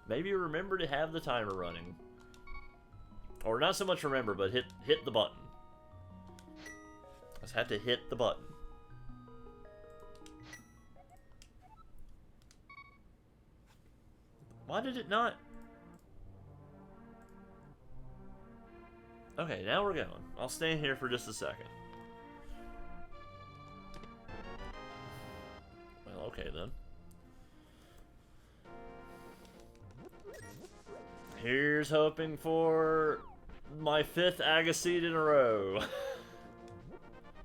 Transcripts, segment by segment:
maybe remember to have the timer running. Or not so much remember, but hit the button. Just had to hit the button. Why did it not? Okay, now we're going. I'll stand here for just a second. Well, okay then. Here's hoping for my 5th Agassiz in a row.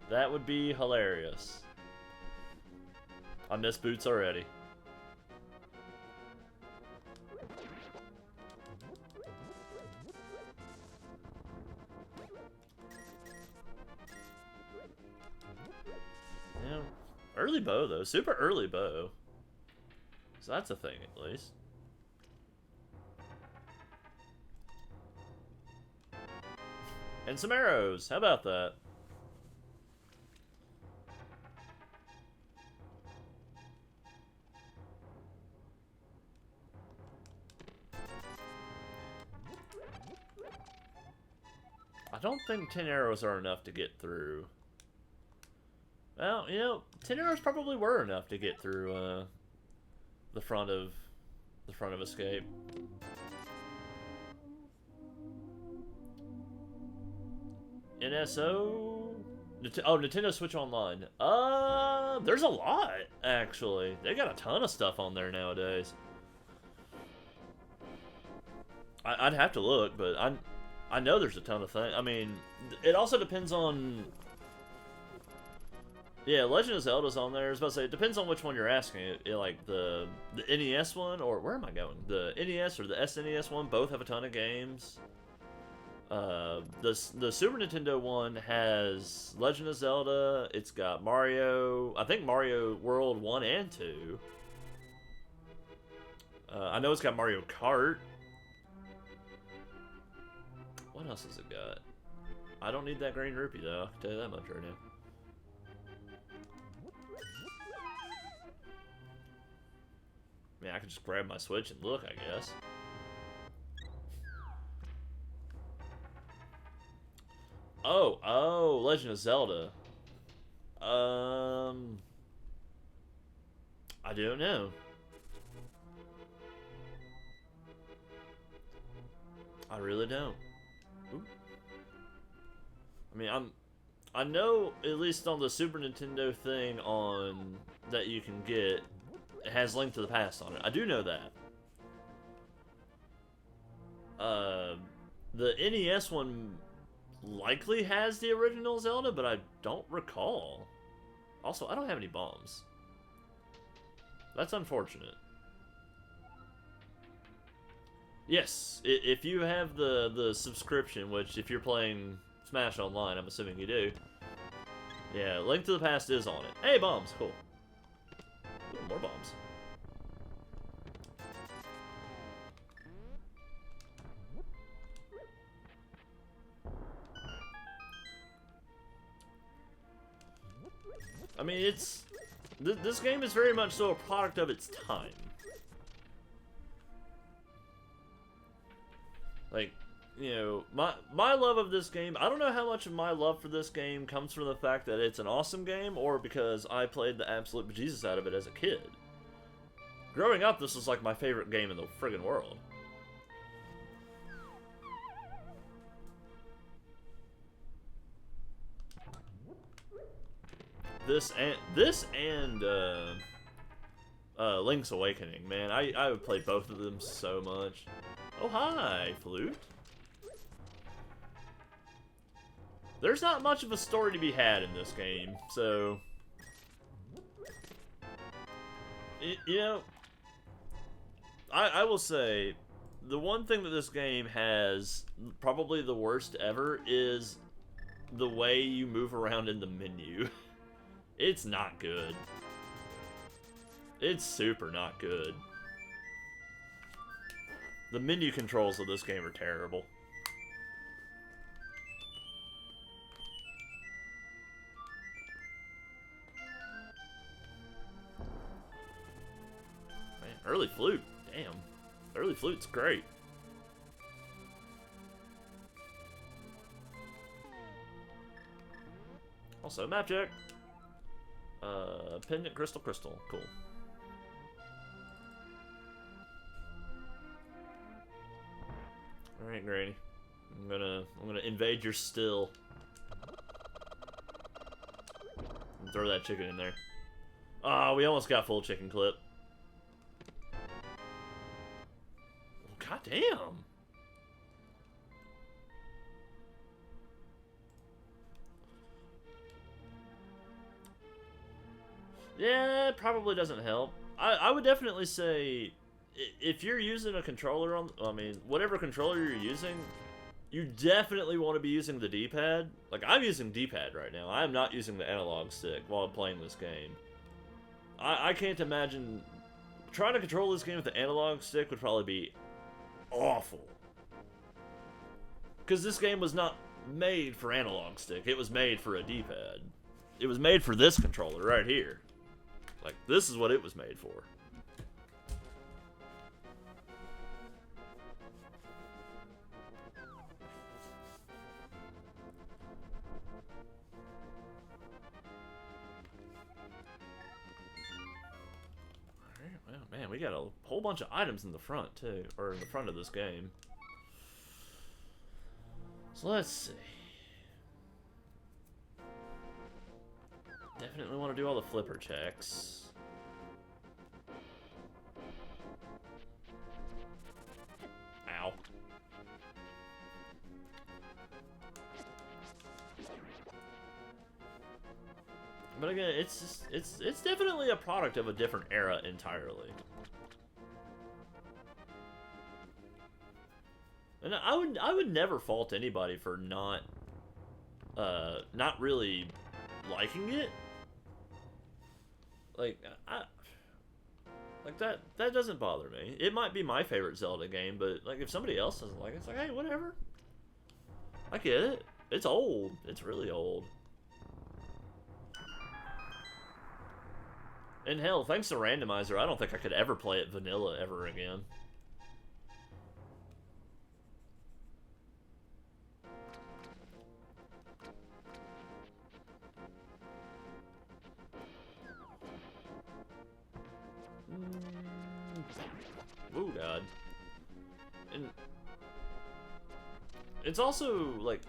That would be hilarious. I miss boots already. Yeah, early bow though, super early bow. So that's a thing at least. And some arrows, how about that? I don't think 10 arrows are enough to get through. Well, you know, 10 arrows probably were enough to get through the front of escape. NSO? Oh, Nintendo Switch Online. There's a lot, actually. They got a ton of stuff on there nowadays. I'd have to look, but I know there's a ton of things. I mean, it also depends on... Yeah, Legend of Zelda's on there. I was about to say, it depends on which one you're asking. Like, the NES one, or where am I going? The NES or the SNES one both have a ton of games. The Super Nintendo one has Legend of Zelda. It's got Mario. I think Mario World 1 and 2. I know it's got Mario Kart. What else has it got? I don't need that green rupee though. I can tell you that much right now. I mean, I could just grab my Switch and look, I guess. Oh, Legend of Zelda. I don't know. I really don't. Ooh. I mean, I know at least on the Super Nintendo thing on that you can get, it has Link to the Past on it. I do know that. The NES one likely has the original Zelda, but I don't recall. Also, I don't have any bombs. That's unfortunate. Yes, if you have the subscription, which if you're playing Smash Online, I'm assuming you do. Yeah, Link to the Past is on it. Hey, bombs, cool. Ooh, more bombs. I mean, this game is very much so a product of its time. Like, you know, my love of this game, I don't know how much of my love for this game comes from the fact that it's an awesome game, or because I played the absolute bejesus out of it as a kid. Growing up, this was like my favorite game in the friggin' world. This and Link's Awakening, man. I would play both of them so much. Oh, hi, Flute. There's not much of a story to be had in this game, so... You know, I will say, the one thing that this game has, probably the worst ever, is the way you move around in the menu. It's not good. It's super not good. The menu controls of this game are terrible. Man, early Flute, damn. Early flute's great. Also, map check. Pendant crystal. Cool. Alright, Granny. I'm gonna invade your still. And throw that chicken in there. Ah, we almost got full chicken clip. God damn. Yeah, it probably doesn't help. I would definitely say if you're using a controller on, I mean, whatever controller you're using, you definitely want to be using the D-pad. Like, I'm using D-pad right now. I am not using the analog stick while I'm playing this game. I can't imagine trying to control this game with the analog stick would probably be awful. Because this game was not made for analog stick. It was made for a D-pad. It was made for this controller right here. Like, this is what it was made for. Well, man, we got a whole bunch of items in the front, too. Or in the front of this game. So let's see. Definitely want to do all the flipper checks. Ow. But again, it's definitely a product of a different era entirely. And I would never fault anybody for not really liking it. Like that doesn't bother me. It might be my favorite Zelda game, but like if somebody else doesn't like it, it's like, hey, whatever. I get it. It's old. It's really old. And hell, thanks to Randomizer, I don't think I could ever play it vanilla ever again. Oh god. And it's also like,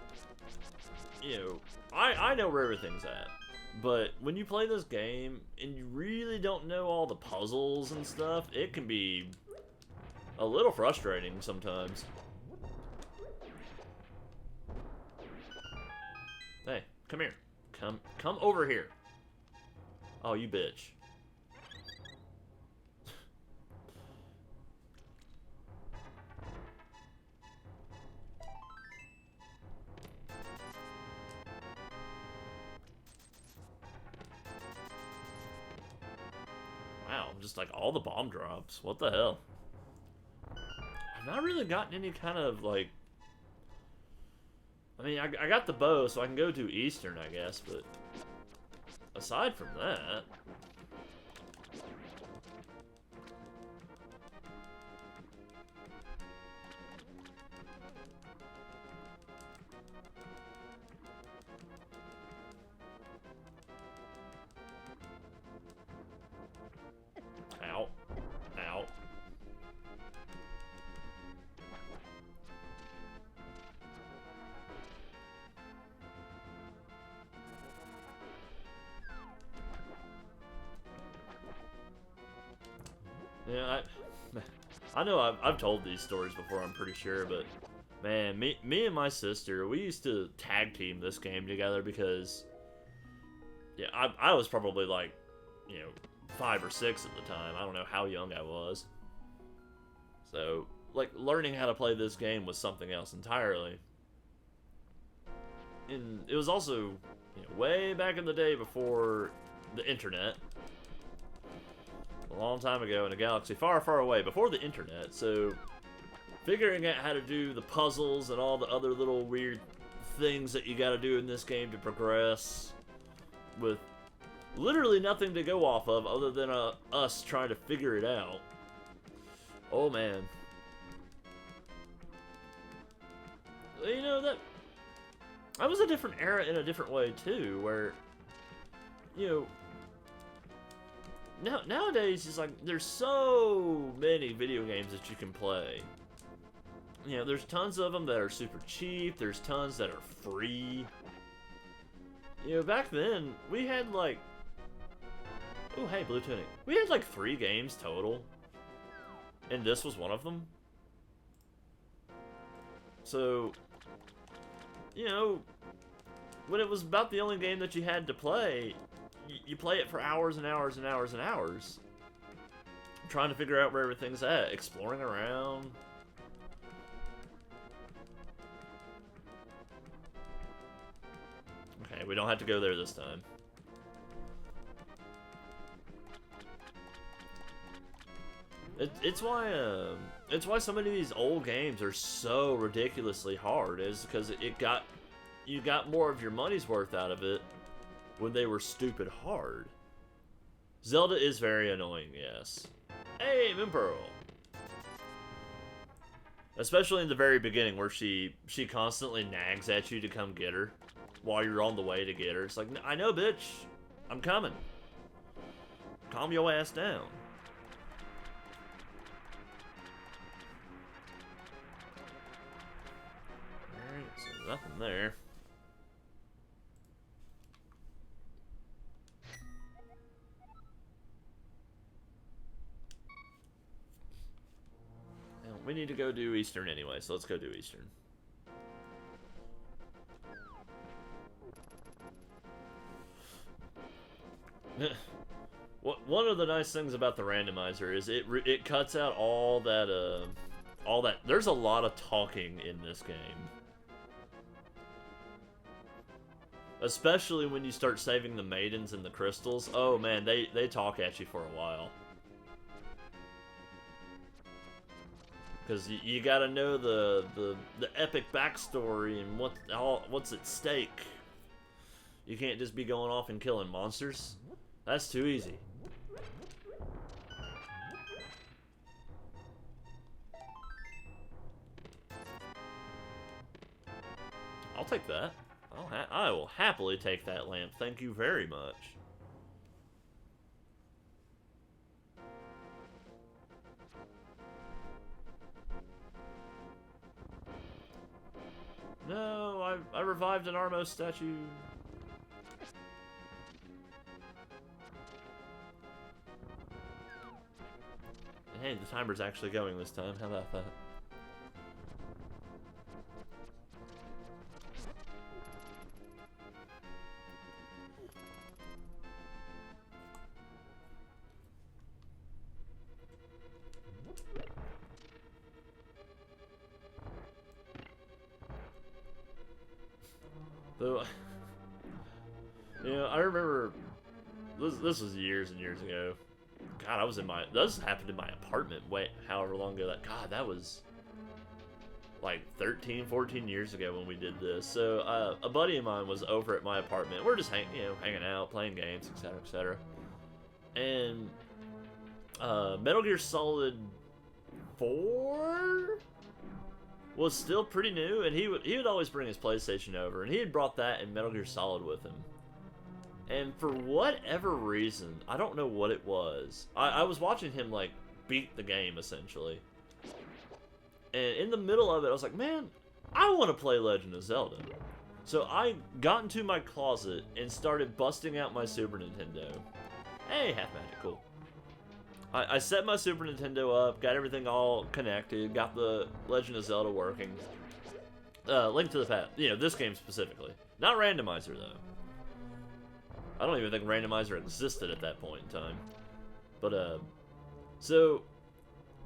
you know, I know where everything's at, but when you play this game and you really don't know all the puzzles and stuff, it can be a little frustrating sometimes. Hey, come here. Come over here. Oh, you bitch. Wow, just like all the bomb drops. What the hell? I've not really gotten any kind of like... I mean, I got the bow, so I can go to Eastern, I guess, but... aside from that... Ow. Ow. Yeah, I know I've told these stories before, I'm pretty sure, but man, me and my sister, we used to tag team this game together because, yeah, I was probably like, you know, 5 or 6 at the time. I don't know how young I was. So, like, learning how to play this game was something else entirely. And it was also, you know, way back in the day before the internet. A long time ago in a galaxy far, far away, before the internet. So, figuring out how to do the puzzles and all the other little weird things that you gotta do in this game to progress with literally nothing to go off of other than us trying to figure it out. Oh man, you know, that was a different era in a different way too, where, you know, nowadays it's like there's so many video games that you can play. You know, there's tons of them that are super cheap. There's tons that are free. You know, back then we had like, oh hey, blue tuning. We had like 3 games total, and this was one of them. So, you know, when it was about the only game that you had to play, you play it for hours and hours and hours and hours, trying to figure out where everything's at, exploring around. Okay, we don't have to go there this time. It's why so many of these old games are so ridiculously hard, is because you got more of your money's worth out of it when they were stupid hard. Zelda is very annoying, yes. Hey, Moonpearl! Especially in the very beginning, where she constantly nags at you to come get her while you're on the way to get her. It's like, I know, bitch. I'm coming. Calm your ass down. Alright, so nothing there. We need to go do Eastern anyway, so let's go do Eastern. One of the nice things about the randomizer is it cuts out all that there's a lot of talking in this game. Especially when you start saving the maidens and the crystals. Oh man, they talk at you for a while. Because you gotta know the epic backstory and what's at stake. You can't just be going off and killing monsters. That's too easy. I'll take that. I will happily take that lamp. Thank you very much. No, I revived an Armos statue. Hey, the timer's actually going this time. How about that? Though, you know, I remember this was years and years ago. God, this happened in my apartment. Wait, however long ago that. God, that was like 13, 14 years ago when we did this. So a buddy of mine was over at my apartment. We're just hanging out, playing games, etc., etc. And Metal Gear Solid 4 was still pretty new, and he would always bring his PlayStation over, and he had brought that and Metal Gear Solid with him. And for whatever reason, I don't know what it was, I was watching him like beat the game essentially, and in the middle of it I was like, man, I want to play Legend of Zelda. So I got into my closet and started busting out my Super Nintendo. Hey, half magic, cool. I set my Super Nintendo up, got everything all connected, got the Legend of Zelda working. Link to the Past, this game specifically. Not Randomizer, though. I don't even think Randomizer existed at that point in time. But, so,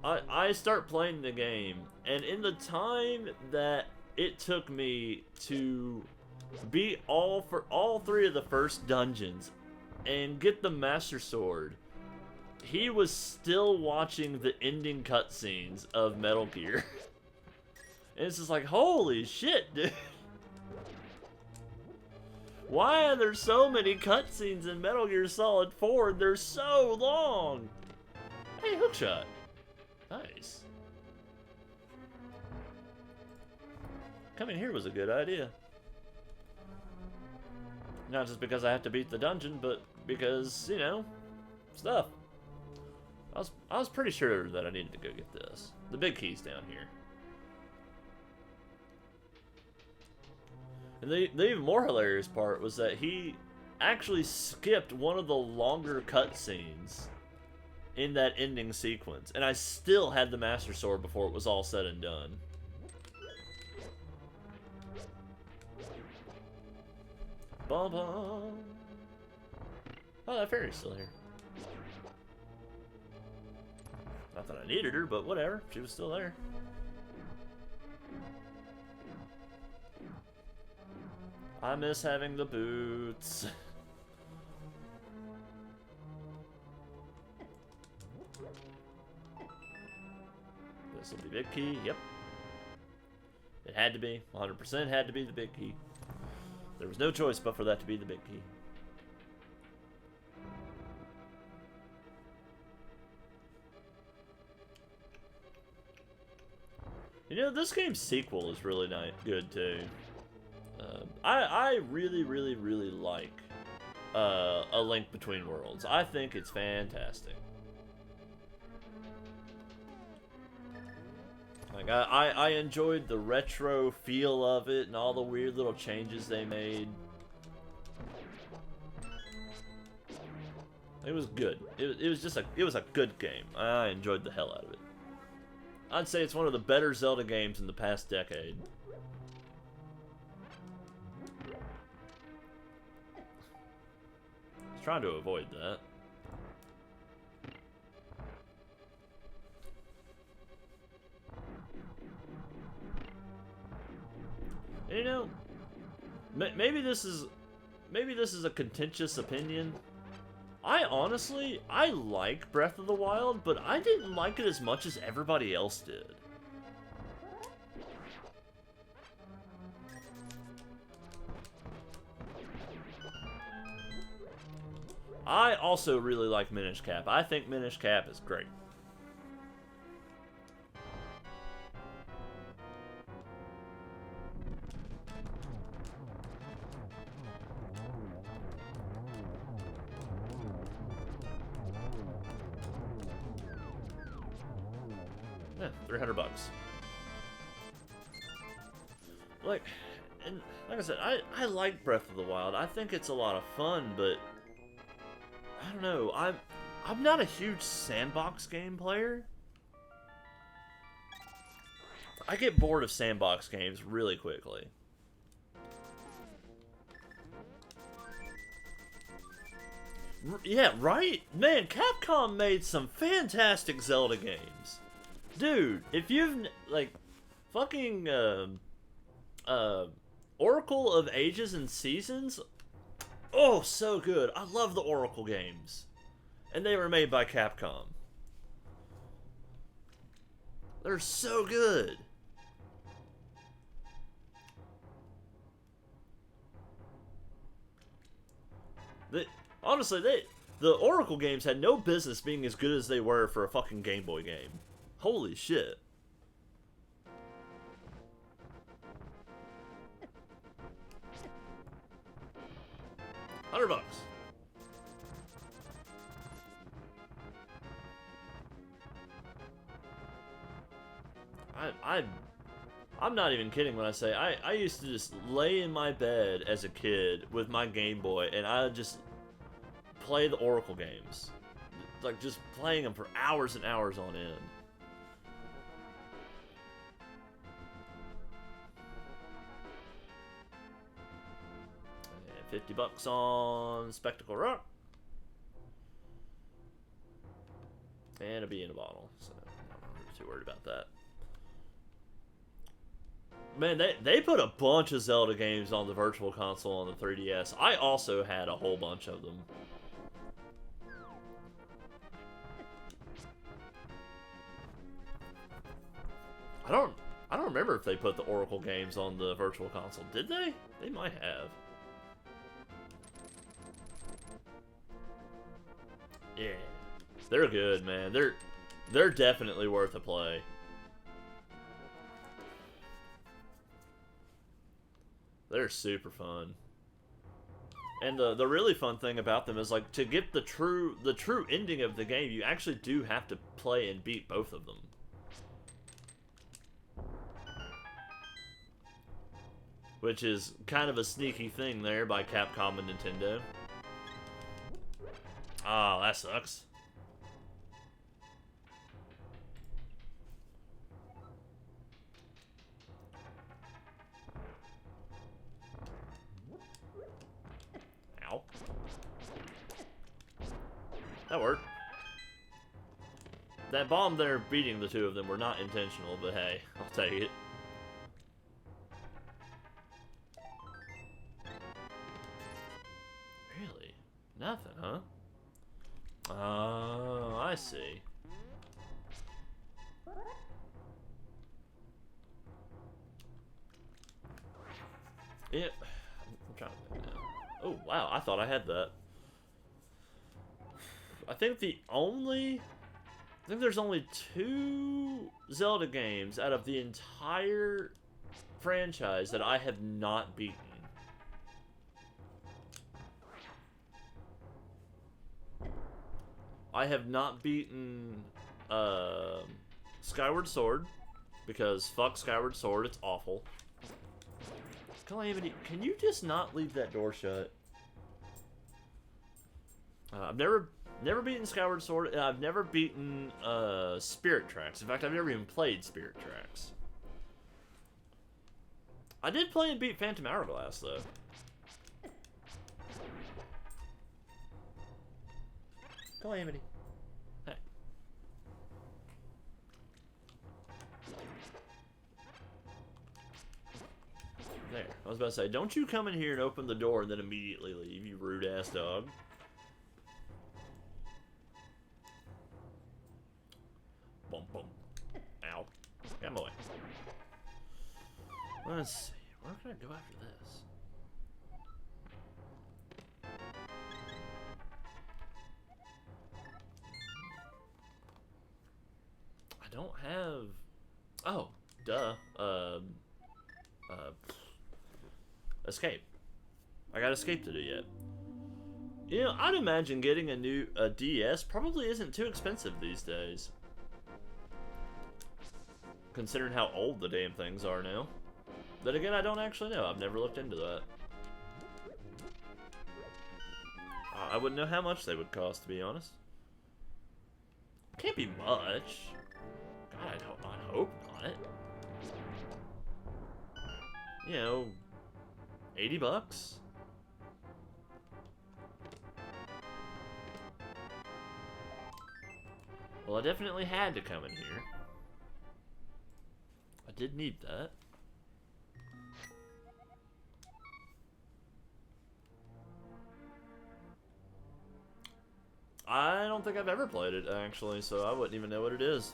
I start playing the game, and in the time that it took me to beat all 3 of the first dungeons and get the Master Sword, he was still watching the ending cutscenes of Metal Gear. And it's just like, holy shit, dude. Why are there so many cutscenes in Metal Gear Solid 4? They're so long. Hey, hookshot. Nice. Coming here was a good idea. Not just because I have to beat the dungeon, but because, you know, stuff. I was pretty sure that I needed to go get this. The big key's down here. And the even more hilarious part was that he actually skipped one of the longer cutscenes in that ending sequence, and I still had the Master Sword before it was all said and done. Bum bum. Oh, that fairy's still here. Not that I needed her, but whatever. She was still there. I miss having the boots. This will be big key. Yep. It had to be. 100% had to be the big key. There was no choice but for that to be the big key. You know, this game's sequel is really good too. I really, really, really like A Link Between Worlds. I think it's fantastic. Like, I enjoyed the retro feel of it and all the weird little changes they made. It was good. It was just it was a good game. I enjoyed the hell out of it. I'd say it's one of the better Zelda games in the past decade. I was trying to avoid that. And you know, maybe this is a contentious opinion. I honestly like Breath of the Wild, but I didn't like it as much as everybody else did. I also really like Minish Cap. I think Minish Cap is great. Yeah, $300. Like I said, I like Breath of the Wild. I think it's a lot of fun, but I don't know. I'm not a huge sandbox game player. I get bored of sandbox games really quickly. Yeah, right? Man, Capcom made some fantastic Zelda games. Dude, if you've, like, fucking, Oracle of Ages and Seasons, oh, so good. I love the Oracle games. And they were made by Capcom. They're so good. Honestly, the Oracle games had no business being as good as they were for a fucking Game Boy game. Holy shit. $100. I'm not even kidding when I say I used to just lay in my bed as a kid with my Game Boy and I would just play the Oracle games. Like, just playing them for hours and hours on end. And $50 on Spectacle Rock. And a bee in a bottle. So, I'm not too worried about that. Man, they put a bunch of Zelda games on the Virtual Console on the 3DS. I also had a whole bunch of them. I don't remember if they put the Oracle games on the Virtual Console. Did they? They might have. Yeah. They're good, man. They're definitely worth a play. They're super fun. And the really fun thing about them is, like, to get the true ending of the game, you actually do have to play and beat both of them. Which is kind of a sneaky thing there by Capcom and Nintendo. Oh, that sucks. Ow. That worked. That bomb there beating the two of them were not intentional, but hey, I'll take it. Really? Nothing, huh? Oh, I see. Yeah, I'm trying to think now. Oh, wow, I thought I had that. I think there's only 2 Zelda games out of the entire franchise that I have not beaten. I have not beaten Skyward Sword, because fuck Skyward Sword, it's awful. Calamity, can you just not leave that door shut? I've never beaten Skyward Sword, and I've never beaten Spirit Tracks. In fact, I've never even played Spirit Tracks. I did play and beat Phantom Hourglass, though. Calamity. Hey. There. I was about to say, don't you come in here and open the door and then immediately leave, you rude-ass dog. Boom, boom. Ow. Get him away. Let's see. Where can I go after this? I don't have... Oh, duh. Escape. I got Escape to do yet. You know, I'd imagine getting a DS probably isn't too expensive these days. Considering how old the damn things are now. Then again, I don't actually know. I've never looked into that. I wouldn't know how much they would cost, to be honest. Can't be much. God, I'd hope not. You know, $80? Well, I definitely had to come in here. I did need that. I don't think I've ever played it, actually, so I wouldn't even know what it is.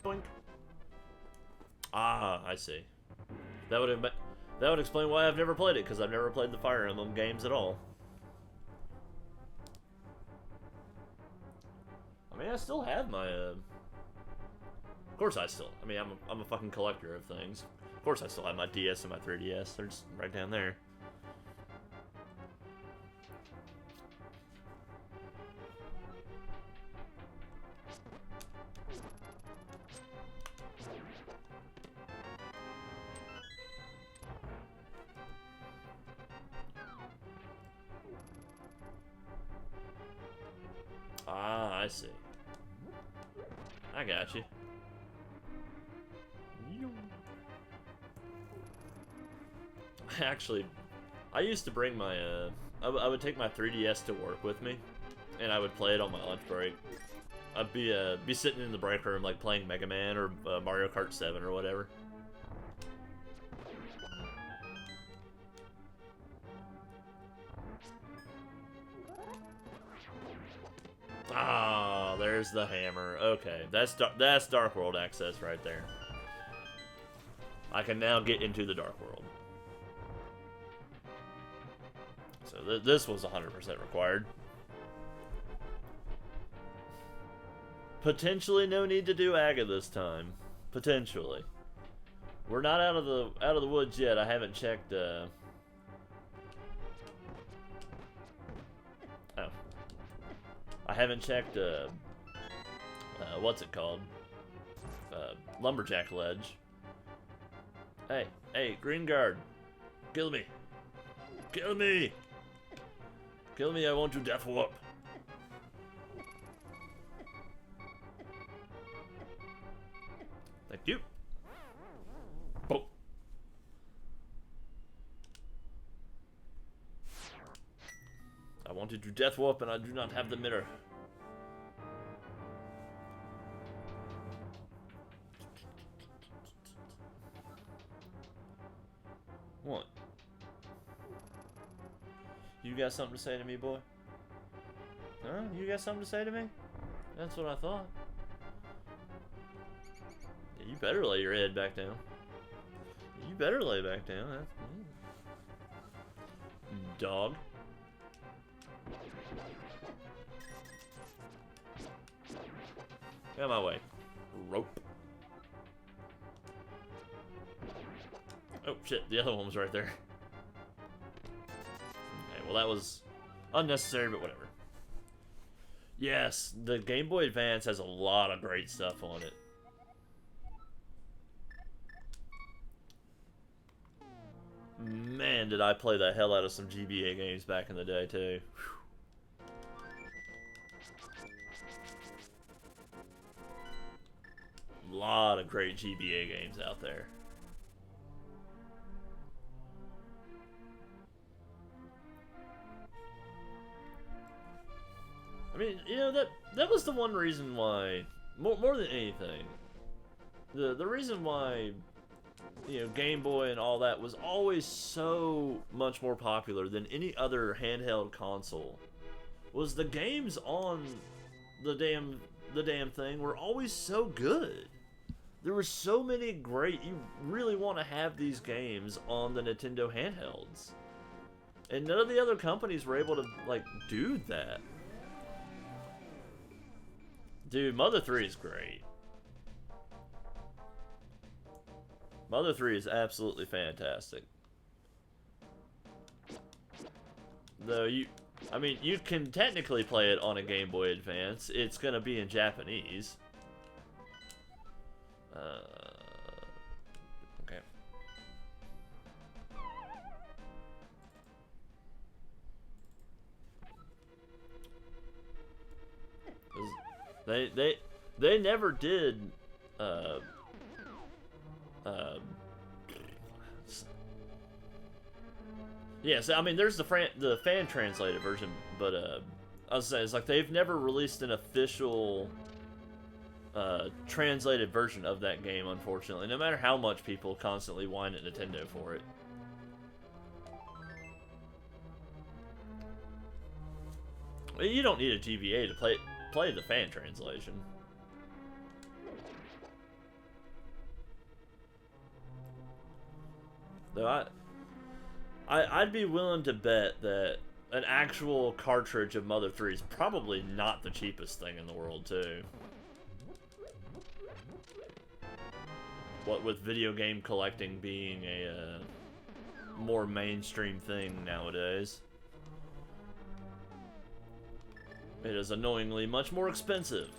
Boink. Ah, I see. That would explain why I've never played it, because I've never played the Fire Emblem games at all. I mean, I still have my, Of course I still... I mean, I'm a fucking collector of things. Of course I still have my DS and my 3DS. They're just right down there. Ah, I see. I got you. Actually, I used to bring my, I would take my 3DS to work with me, and I would play it on my lunch break. I'd be sitting in the break room, like, playing Mega Man or Mario Kart 7 or whatever. Ah, there's the hammer. Okay, that's Dark World access right there. I can now get into the Dark World. So this was 100% required. Potentially no need to do Aga this time. Potentially. We're not out of the woods yet. I haven't checked oh. I haven't checked what's it called? Lumberjack ledge. Hey, green guard. Kill me. Kill me. Kill me, I want to death whoop. Thank you. Oh. I wanted to death whoop and I do not have the mirror. What? You got something to say to me, boy? Huh? You got something to say to me? That's what I thought. Yeah, you better lay your head back down. You better lay back down. Dog. Get out of my way. Rope. Oh shit, the other one was right there. Okay, well that was unnecessary, but whatever. Yes, the Game Boy Advance has a lot of great stuff on it. Man, did I play the hell out of some GBA games back in the day, too. A lot of great GBA games out there. I mean, you know, that was the one reason why, more than anything, the reason why, you know, Game Boy and all that was always so much more popular than any other handheld console was the games on the damn thing were always so good. There were so many great, you really want to have these games on the Nintendo handhelds. And none of the other companies were able to, like, do that. Dude, Mother 3 is great. Mother 3 is absolutely fantastic. Though I mean, you can technically play it on a Game Boy Advance. It's gonna be in Japanese. Okay. They never did yes, I mean there's the fan translated version, but I was saying it's like they've never released an official translated version of that game, unfortunately, no matter how much people constantly whine at Nintendo for it. You don't need a GBA to play the fan translation. Though I'd be willing to bet that an actual cartridge of Mother 3 is probably not the cheapest thing in the world, too. What with video game collecting being a more mainstream thing nowadays. It is annoyingly much more expensive.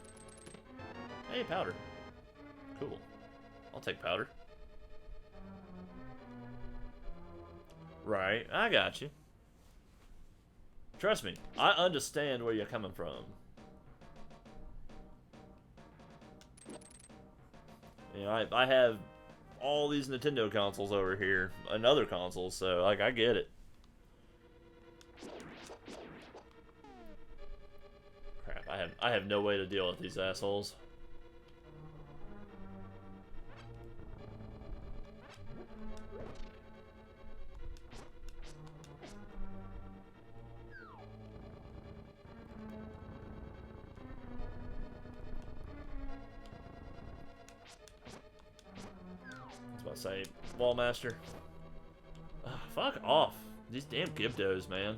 Hey, powder. Cool. I'll take powder. Right, I got you. Trust me, I understand where you're coming from. You know, I have all these Nintendo consoles over here, and other consoles, so, like, I get it. Crap, I have no way to deal with these assholes. Say, Wallmaster. Ugh, fuck off. These damn Gibdos, man.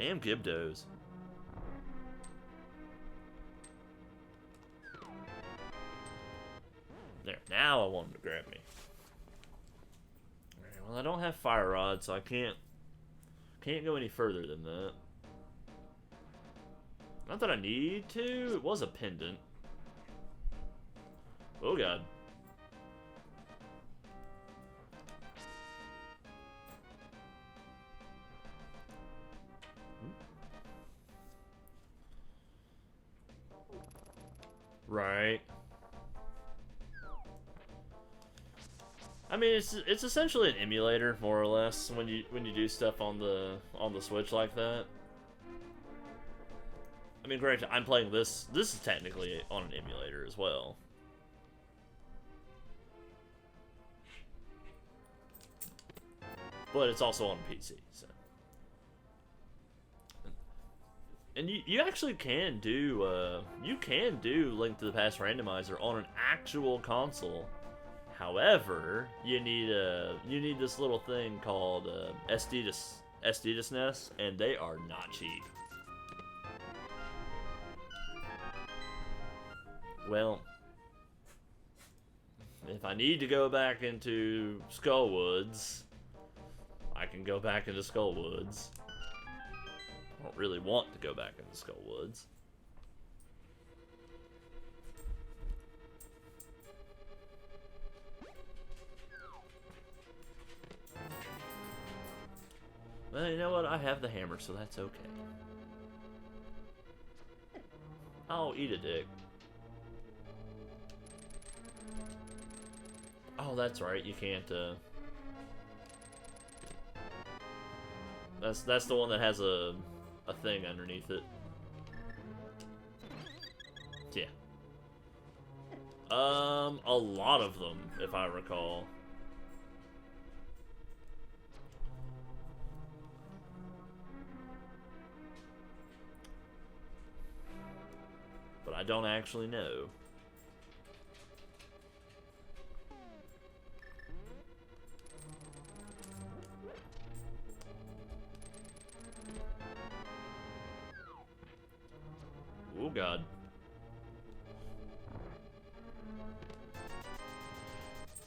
Damn Gibdos. There, now I want him to grab me. Alright, well, I don't have fire rod, so I can't go any further than that. Not that I need to. It was a pendant. Oh god. Right. I mean, it's essentially an emulator, more or less, when you do stuff on the Switch like that. I mean, granted, I'm playing this. This is technically on an emulator as well. But it's also on PC, so. And you actually can do Link to the Past Randomizer on an actual console. However, you need this little thing called SD to SNES, and they are not cheap. Well, if I need to go back into Skullwoods, I can go back into Skullwoods. I don't really want to go back into Skullwoods. Well, you know what? I have the hammer, so that's okay. I'll eat a dick. Oh, that's right. You can't, That's the one that has a thing underneath it. Yeah. A lot of them, if I recall. But I don't actually know. Oh god.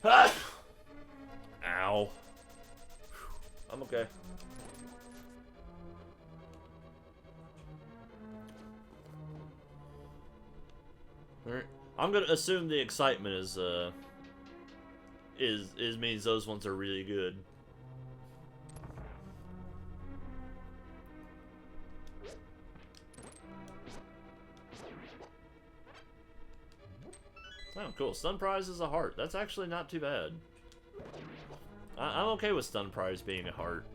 Ah! Ow. I'm okay. Alright. I'm gonna assume the excitement is means those ones are really good. Oh, cool. Stun prize is a heart. That's actually not too bad. I'm okay with stun prize being a heart.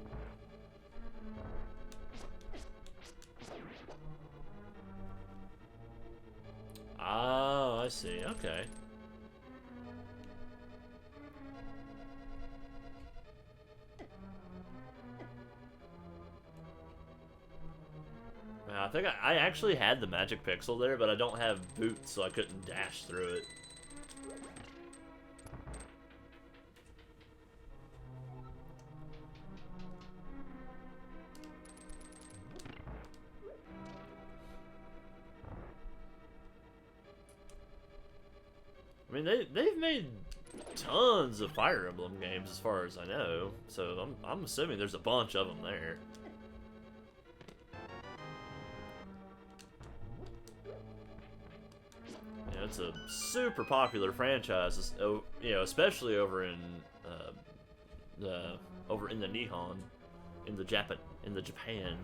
Oh, I see. Okay. I think I actually had the magic pixel there, but I don't have boots, so I couldn't dash through it. I mean, they've made tons of Fire Emblem games as far as I know, so I'm assuming there's a bunch of them there. You know, it's a super popular franchise, you know, especially over in the Nihon, in the Japan.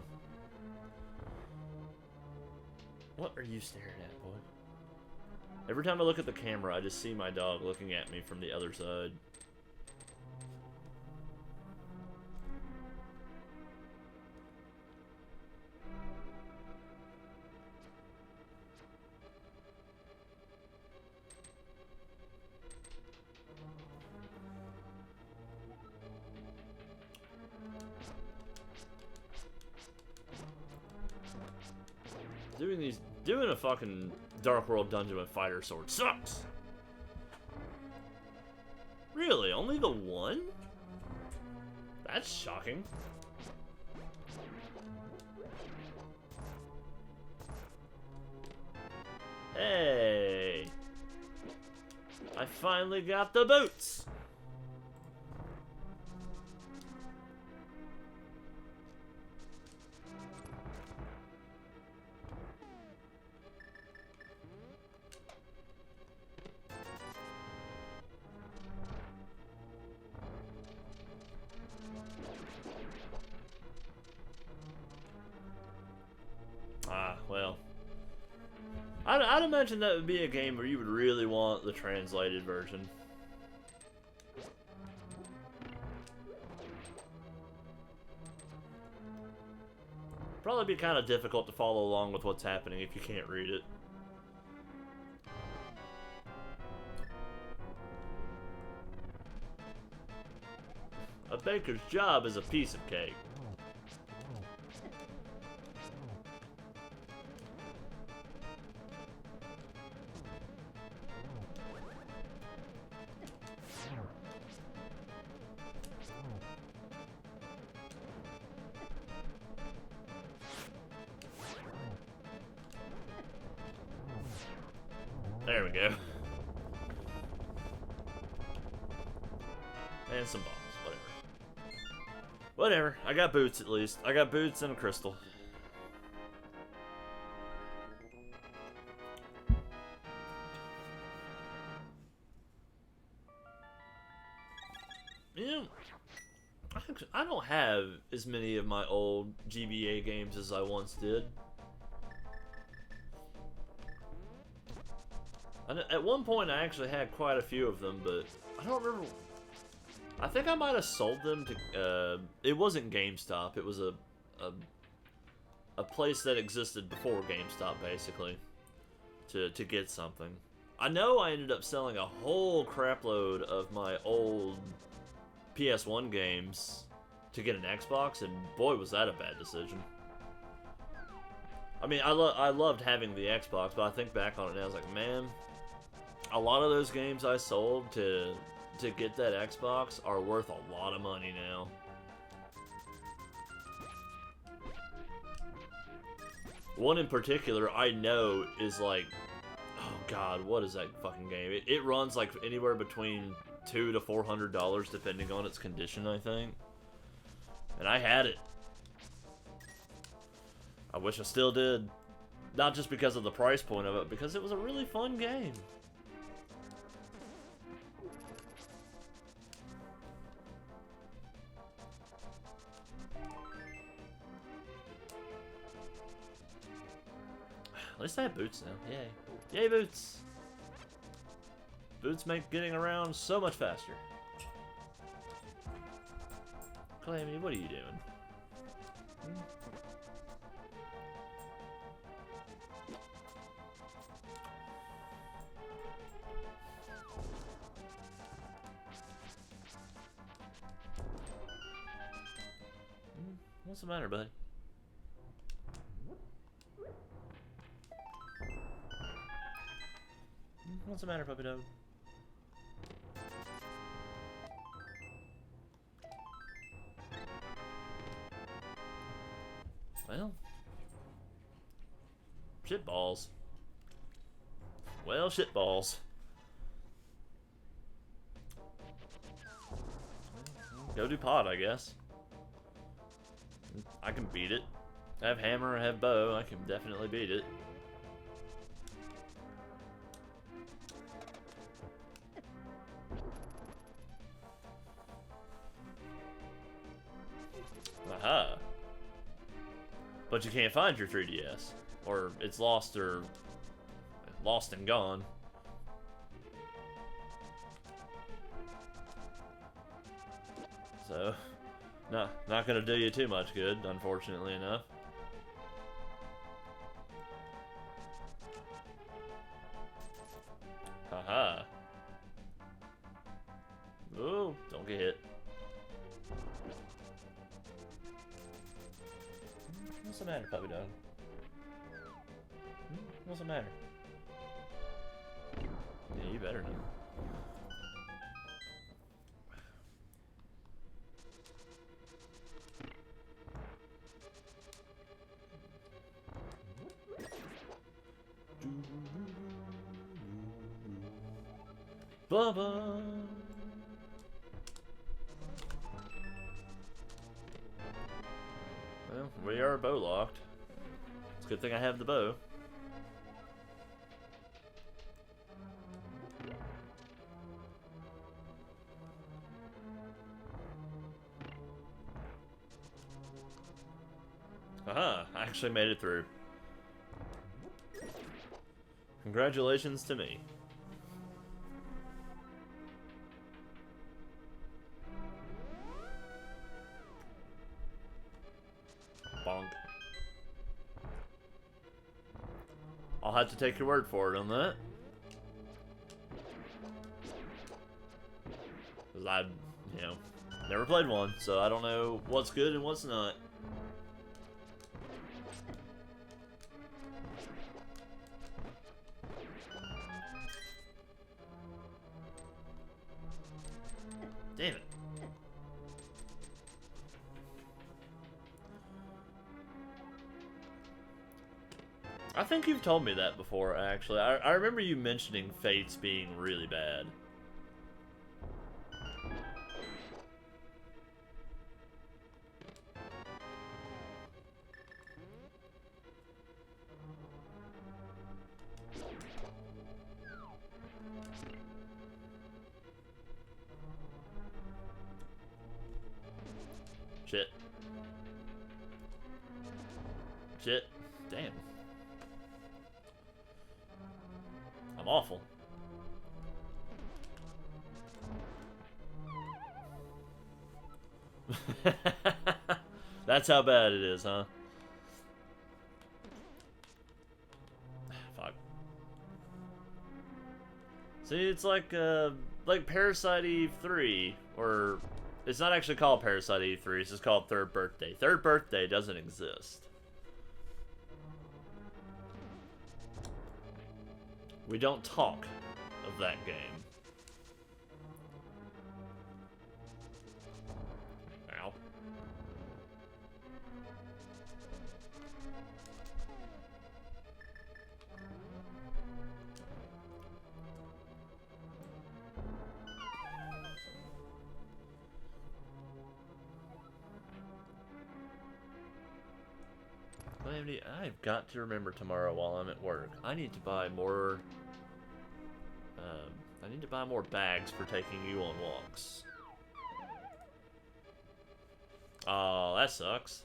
What are you staring at, boy? Every time I look at the camera, I just see my dog looking at me from the other side. Doing a fucking Dark World dungeon with fighter sword sucks. Really? Only the one? Hey! I finally got the boots! Ah, well. I'd imagine that would be a game where you would really want the translated version. Probably be kind of difficult to follow along with what's happening if you can't read it. A baker's job is a piece of cake. There we go. And some bombs, whatever. Whatever, I got boots at least. I got boots and a crystal. You know, I don't have as many of my old GBA games as I once did. At one point, I actually had quite a few of them, but I don't remember. I think I might have sold them to. It wasn't GameStop. It was a place that existed before GameStop, basically, to get something. I know I ended up selling a whole crapload of my old PS1 games to get an Xbox, and boy, was that a bad decision. I mean, I loved having the Xbox, but I think back on it now, I was like, man. A lot of those games I sold to get that Xbox are worth a lot of money now. One in particular I know is like, oh god, what is that fucking game? It runs like anywhere between $200 to $400 depending on its condition, I think. And I had it. I wish I still did. Not just because of the price point of it, because it was a really fun game. At least I have boots now. Yay. Yay, boots! Boots make getting around so much faster. Calamity, what are you doing? What's the matter, buddy? What's the matter, puppy dog? Well, shit balls. Well, shit balls. Go do pot, I guess. I can beat it. I have hammer, I have bow, I can definitely beat it. Aha. But you can't find your 3DS. Or it's lost and gone. So, not gonna do you too much good, unfortunately enough. Haha. Ooh, don't get hit. What's the matter, puppy dog? What's the matter? Yeah, you better know. Bubba. Well, we are bow locked. It's a good thing I have the bow. Aha, I actually made it through. Congratulations to me. Bonk. I'll have to take your word for it on that. Because I've, you know, never played one, so I don't know what's good and what's not. Damn it. I think you've told me that before, actually. I remember you mentioning Fates being really bad. Shit. Shit. Damn. I'm awful. That's how bad it is, huh? Fuck. See, it's like Parasite Eve 3, or it's not actually called Parasite Eve 3, it's just called Third Birthday. Third Birthday doesn't exist. We don't talk of that game. Ow. I've got to remember tomorrow while I'm at work. I need to buy more. I need to buy more bags for taking you on walks. Oh, that sucks.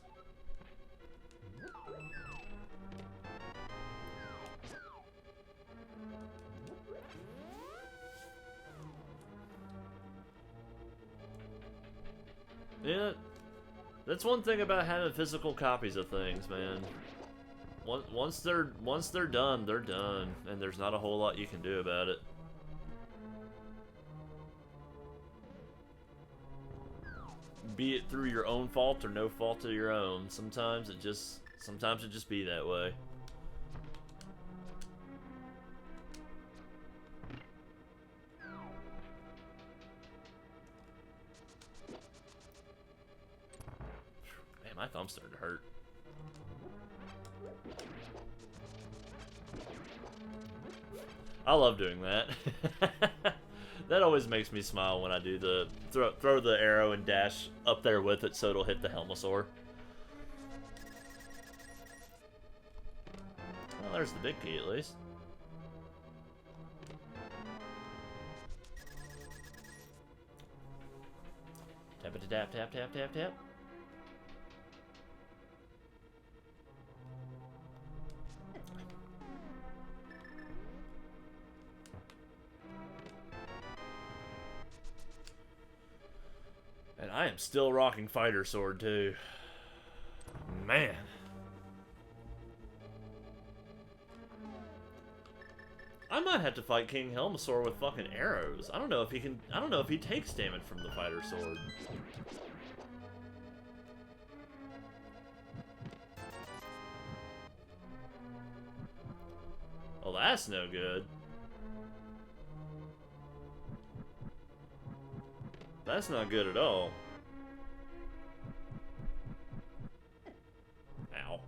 Yeah, that's one thing about having physical copies of things, man. Once they're done, they're done, and there's not a whole lot you can do about it. Be it through your own fault or no fault of your own. Sometimes it just be that way. Man, my thumb's starting to hurt. I love doing that. That always makes me smile when I do the throw the arrow and dash up there with it so it'll hit the Helmosaur. Well, there's the big key at least. Tap it, tap, tap, tap, tap, tap. And I am still rocking Fighter Sword too. Man. I might have to fight King Helmosaur with fucking arrows. I don't know if he can. I don't know if he takes damage from the Fighter Sword. Well, that's no good. That's not good at all. Ow.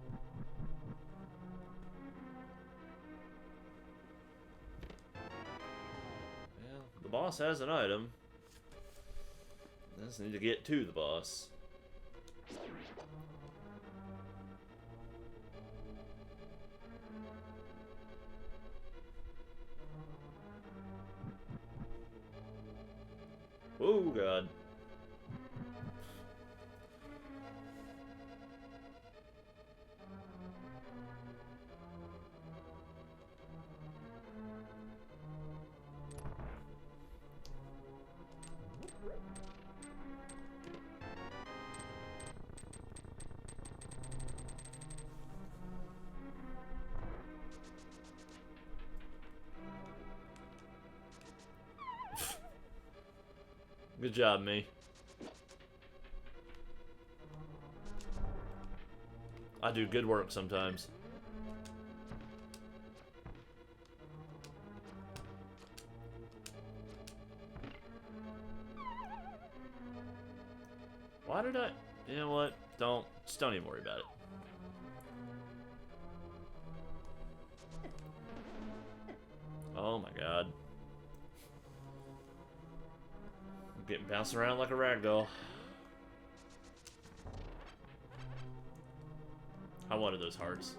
Well, the boss boss has an item. I just need to get to the boss. Oh god. Good job, me. I do good work sometimes. Why did I... You know what? Just don't even worry about it. Oh my god. I'm getting bounced around like a ragdoll. I wanted those hearts.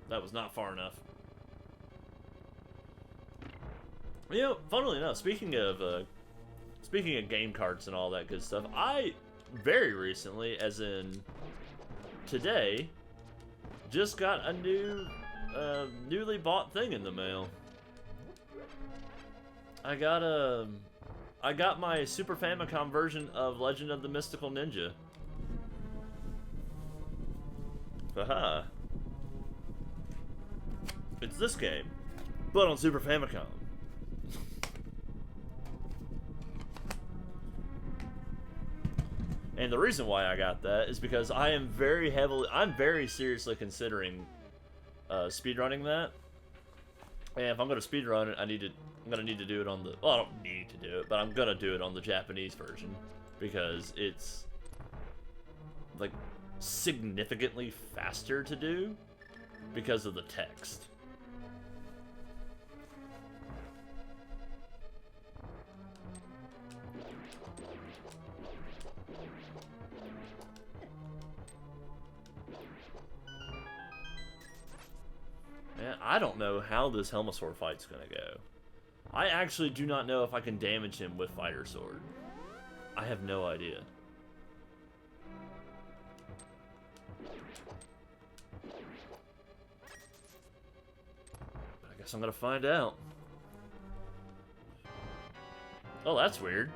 That was not far enough. You know, funnily enough, speaking of game carts and all that good stuff, I very recently, as in today, just got a new, newly bought thing in the mail. I got my Super Famicom version of Legend of the Mystical Ninja. Haha. It's this game, but on Super Famicom. And the reason why I got that is because I'm very seriously considering speedrunning that. And if I'm gonna speedrun it, I'm gonna need to do it on the, well, I don't need to do it, but I'm gonna do it on the Japanese version because it's like significantly faster to do because of the text. Man, I don't know how this Helmasaur fight's gonna go. I actually do not know if I can damage him with Fighter Sword. I have no idea. But I guess I'm gonna find out. Oh, that's weird.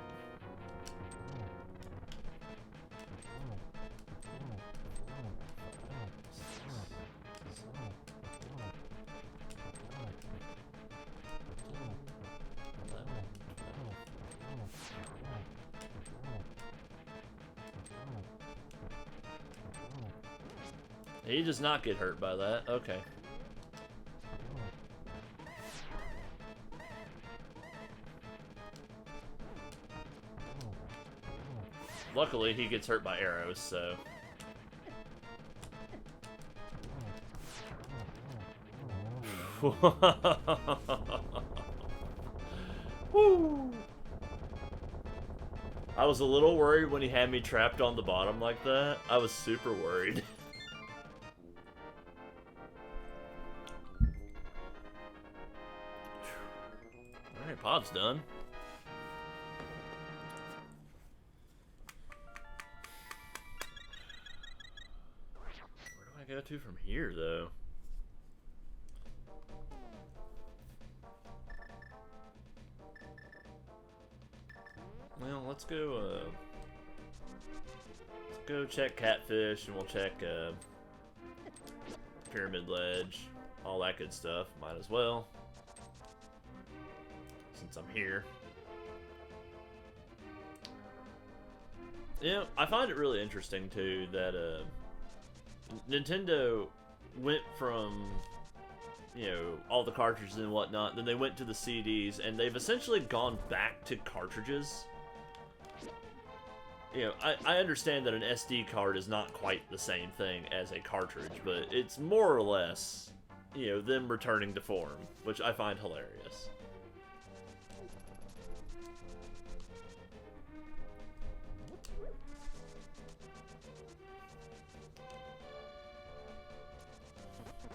He does not get hurt by that. Okay. Luckily, he gets hurt by arrows, so... Woo! I was a little worried when he had me trapped on the bottom like that. I was super worried. Alright, pod's done. Where do I go to from here, though? Well, let's go check Catfish, and we'll check, Pyramid Ledge, all that good stuff. Might as well, since I'm here. Yeah, I find it really interesting, too, that, Nintendo went from, you know, all the cartridges and whatnot, then they went to the CDs, and they've essentially gone back to cartridges. You know, I understand that an SD card is not quite the same thing as a cartridge, but it's more or less you know, them returning to form, which I find hilarious.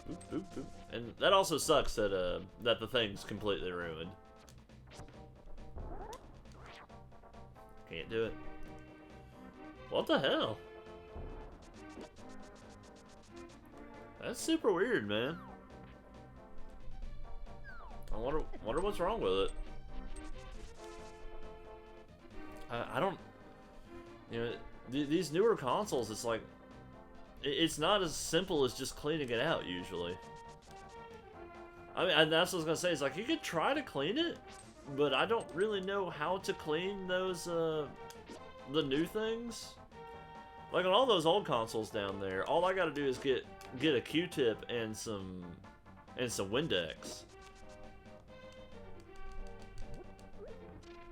Boop, boop, boop. And that also sucks that that the thing's completely ruined. Can't do it. What the hell? That's super weird, man. I wonder what's wrong with it. I don't... You know, these newer consoles, it's like... It's not as simple as just cleaning it out, usually. I mean, and that's what I was gonna say, it's like, you could try to clean it, but I don't really know how to clean those, the new things. Like, on all those old consoles down there, all I gotta do is get a Q-tip and some Windex.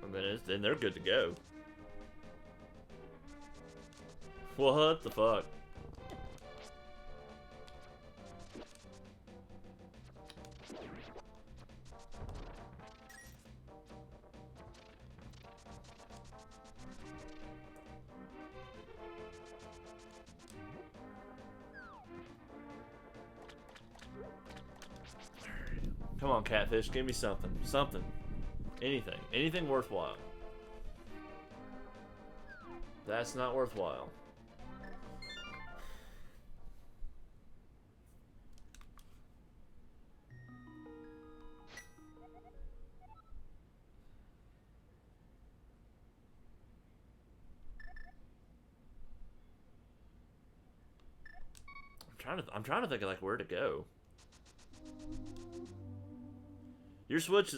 And then they're good to go. What the fuck? Come on, Catfish, give me something. Something. Anything. Anything worthwhile. That's not worthwhile. I'm trying to think of like where to go. Your Switch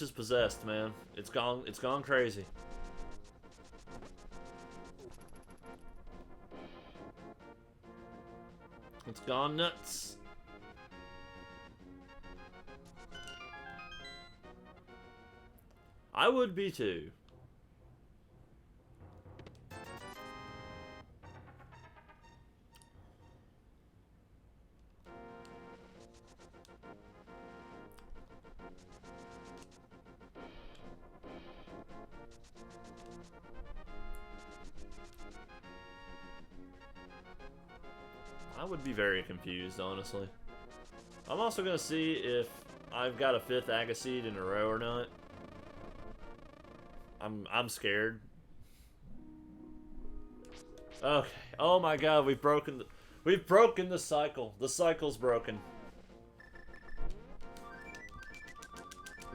is possessed, man. It's gone crazy. It's gone nuts. I would be too. I would be very confused, honestly. I'm also gonna see if I've got a 5th Agaseed in a row or not. I'm scared. Okay. Oh my god, we've broken the cycle. The cycle's broken.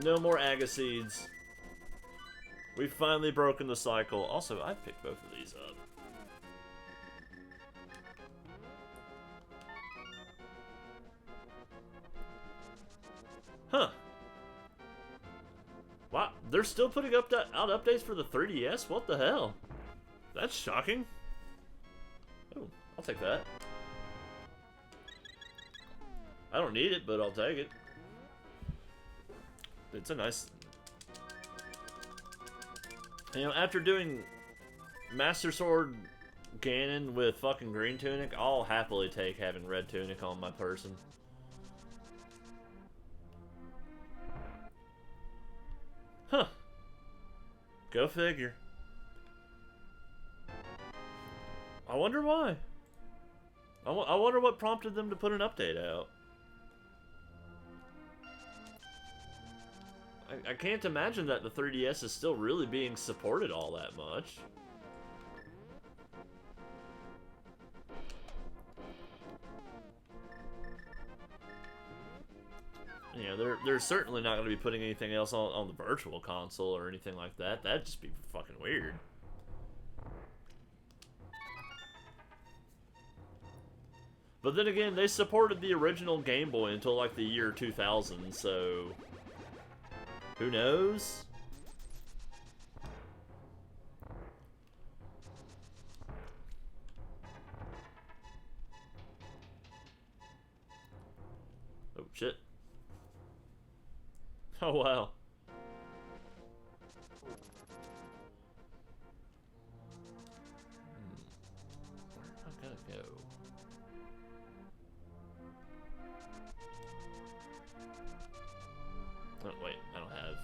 No more Agaseeds. We've finally broken the cycle. Also, I've picked both of these up. Huh. Wow, they're still putting out updates for the 3DS? What the hell? That's shocking. Oh, I'll take that. I don't need it, but I'll take it. It's a nice... You know, after doing Master Sword Ganon with fucking green tunic, I'll happily take having red tunic on my person. Huh. Go figure. I wonder why. I wonder what prompted them to put an update out. I can't imagine that the 3DS is still really being supported all that much. You know, they're certainly not going to be putting anything else on the virtual console or anything like that. That'd just be fucking weird. But then again, they supported the original Game Boy until like the year 2000, so... Who knows? Oh, shit. Oh, wow. Where am I gonna go? Oh, wait, I don't have.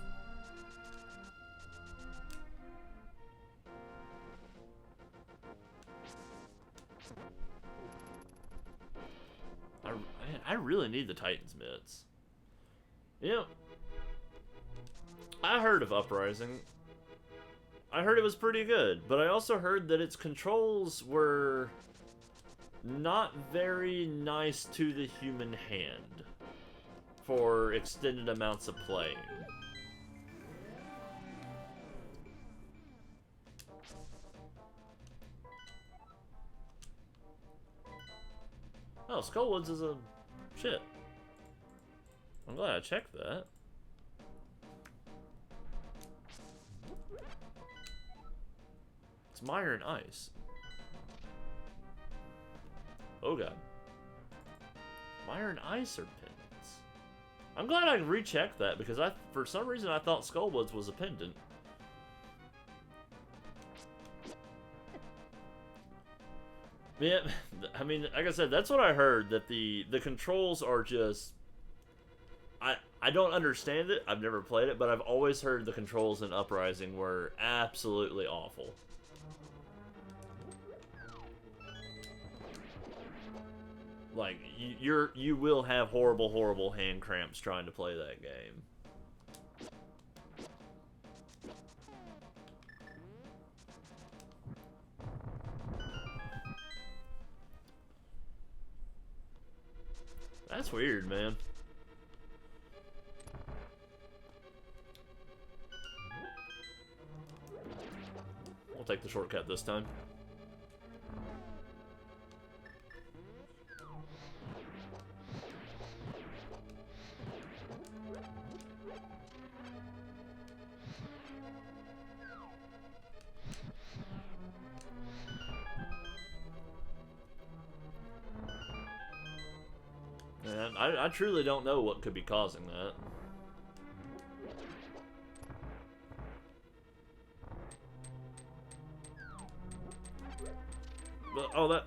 I really need the Titan's mitts. You know, I heard of Uprising. I heard it was pretty good, but I also heard that its controls were not very nice to the human hand for extended amounts of playing. Oh, Skullwoods is a shit. I'm glad I checked that. It's mire and ice. Oh god. Mire and ice are pendants. I'm glad I rechecked that because for some reason I thought Skullwoods was a pendant. Yeah, I mean, like I said, that's what I heard, that the controls are just... I don't understand it, I've never played it, but I've always heard the controls in Uprising were absolutely awful. Like, you will have horrible hand cramps trying to play that game. That's weird, man. We'll take the shortcut this time. Man, I truly don't know what could be causing that. But, oh,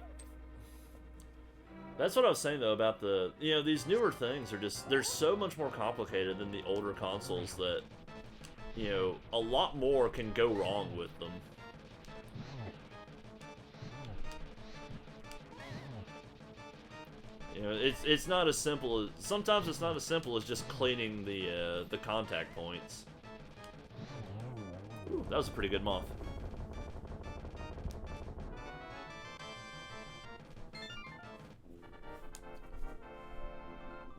that's what I was saying, though, about the... You know, these newer things are just... They're so much more complicated than the older consoles that, you know, a lot more can go wrong with them. You know, it's not as simple as... Sometimes it's not as simple as just cleaning the contact points. Ooh, that was a pretty good moth.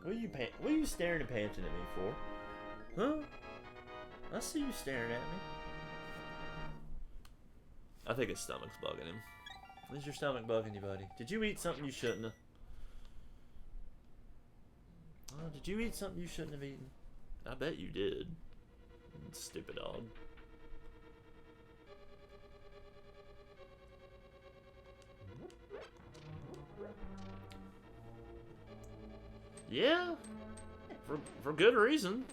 What are you staring and panting at me for? Huh? I see you staring at me. I think his stomach's bugging him. Is your stomach bugging you, buddy? Did you eat something you shouldn't have? Oh, did you eat something you shouldn't have eaten? I bet you did. Stupid dog. Yeah, for good reason.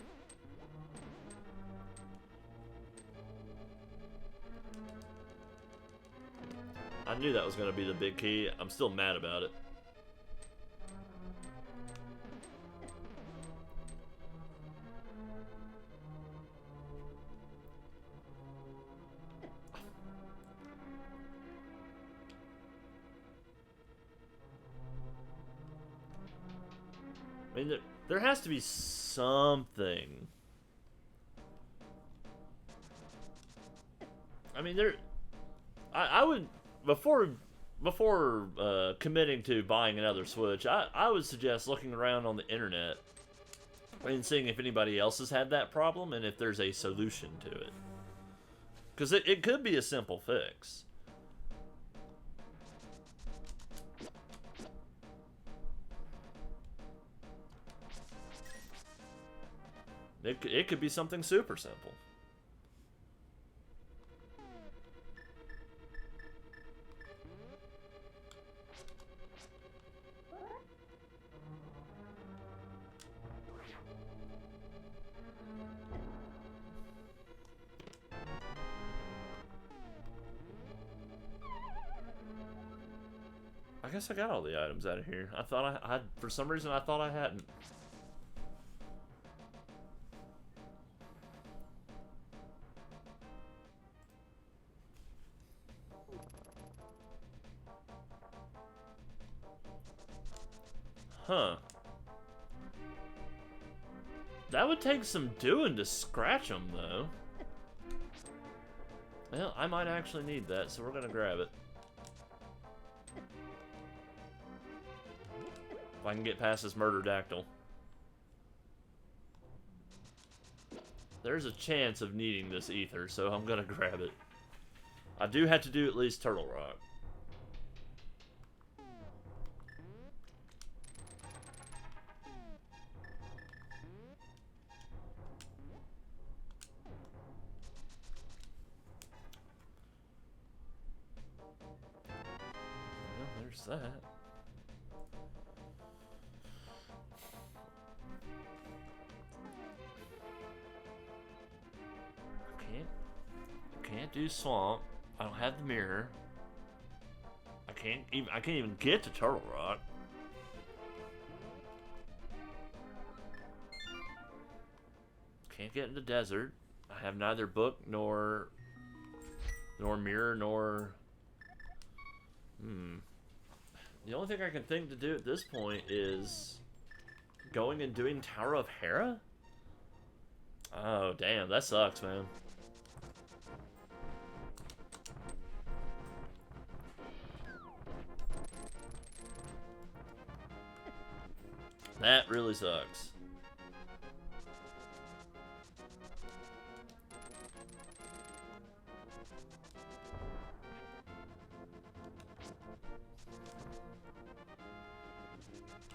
I knew that was going to be the big key. I'm still mad about it. I mean, there has to be something. I mean, I would, before committing to buying another Switch, I would suggest looking around on the internet and seeing if anybody else has had that problem and if there's a solution to it. Because it could be a simple fix. It could be something super simple. I guess I got all the items out of here. I thought I had, for some reason I thought I hadn't. Huh. That would take some doing to scratch them, though. Well, I might actually need that, so we're gonna grab it. If I can get past this murder-dactyl. There's a chance of needing this ether, so I'm gonna grab it. I do have to do at least Turtle Rock. Well, there's that. Can't do swamp. I don't have the mirror. I can't even get to Turtle Rock. Can't get in the desert. I have neither book nor mirror nor The only thing I can think to do at this point is going and doing Tower of Hera? Oh damn, that sucks, man. That really sucks.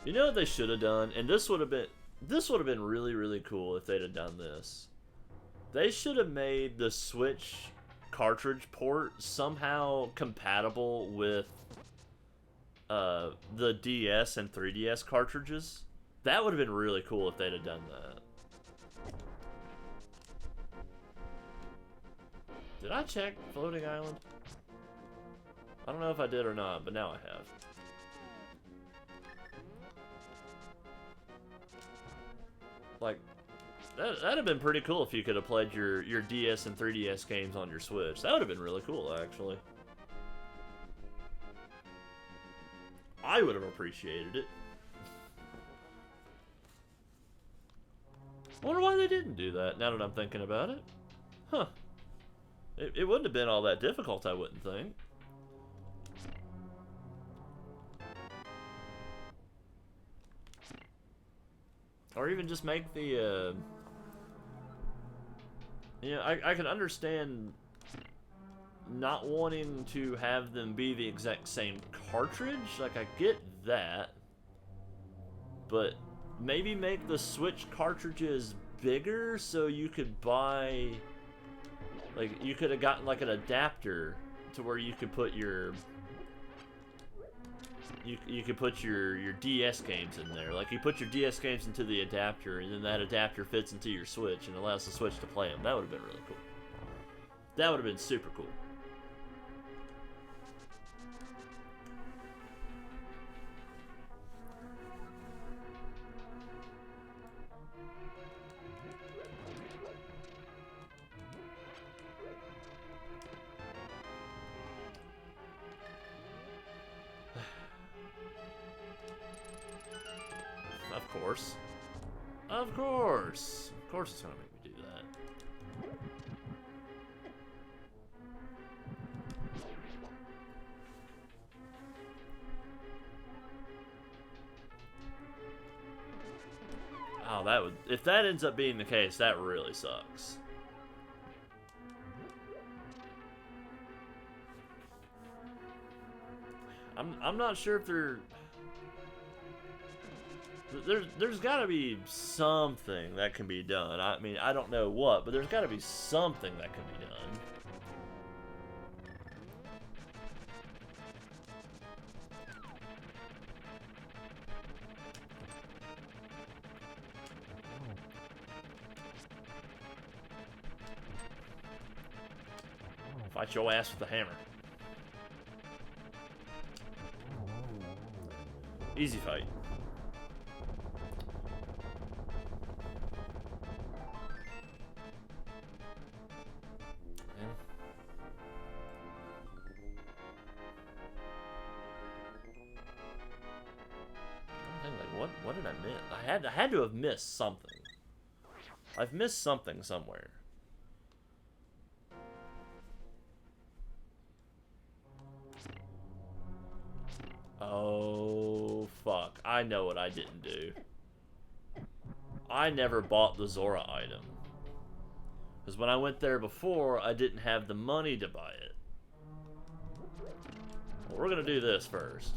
You know what they should have done? And this would have been really, really cool if they'd have done this. They should have made the Switch cartridge port somehow compatible with the DS and 3DS cartridges. That would have been really cool if they'd have done that. Did I check Floating Island? I don't know if I did or not, but now I have. Like, that'd have been pretty cool if you could have played your DS and 3DS games on your Switch. That would have been really cool, actually. I would have appreciated it. I wonder why they didn't do that, now that I'm thinking about it. Huh. It wouldn't have been all that difficult, I wouldn't think. Or even just make the, I can understand not wanting to have them be the exact same cartridge. Like, I get that. But maybe make the Switch cartridges bigger so you could buy... Like, you could have gotten, like, an adapter to where you could put your... You could put your DS games in there. Like, you put your DS games into the adapter, and then that adapter fits into your Switch and allows the Switch to play them. That would have been really cool. That would have been super cool. Of course. Of course. Of course it's gonna make me do that. Oh, that would... If that ends up being the case, that really sucks. I'm not sure if they're... There's got to be something that can be done. I mean, I don't know what, but there's got to be something that can be done. Fight your ass with a hammer. Easy fight. What did I miss? I had to have missed something. I've missed something somewhere. Oh, fuck. I know what I didn't do. I never bought the Zora item. Because when I went there before, I didn't have the money to buy it. Well, we're going to do this first.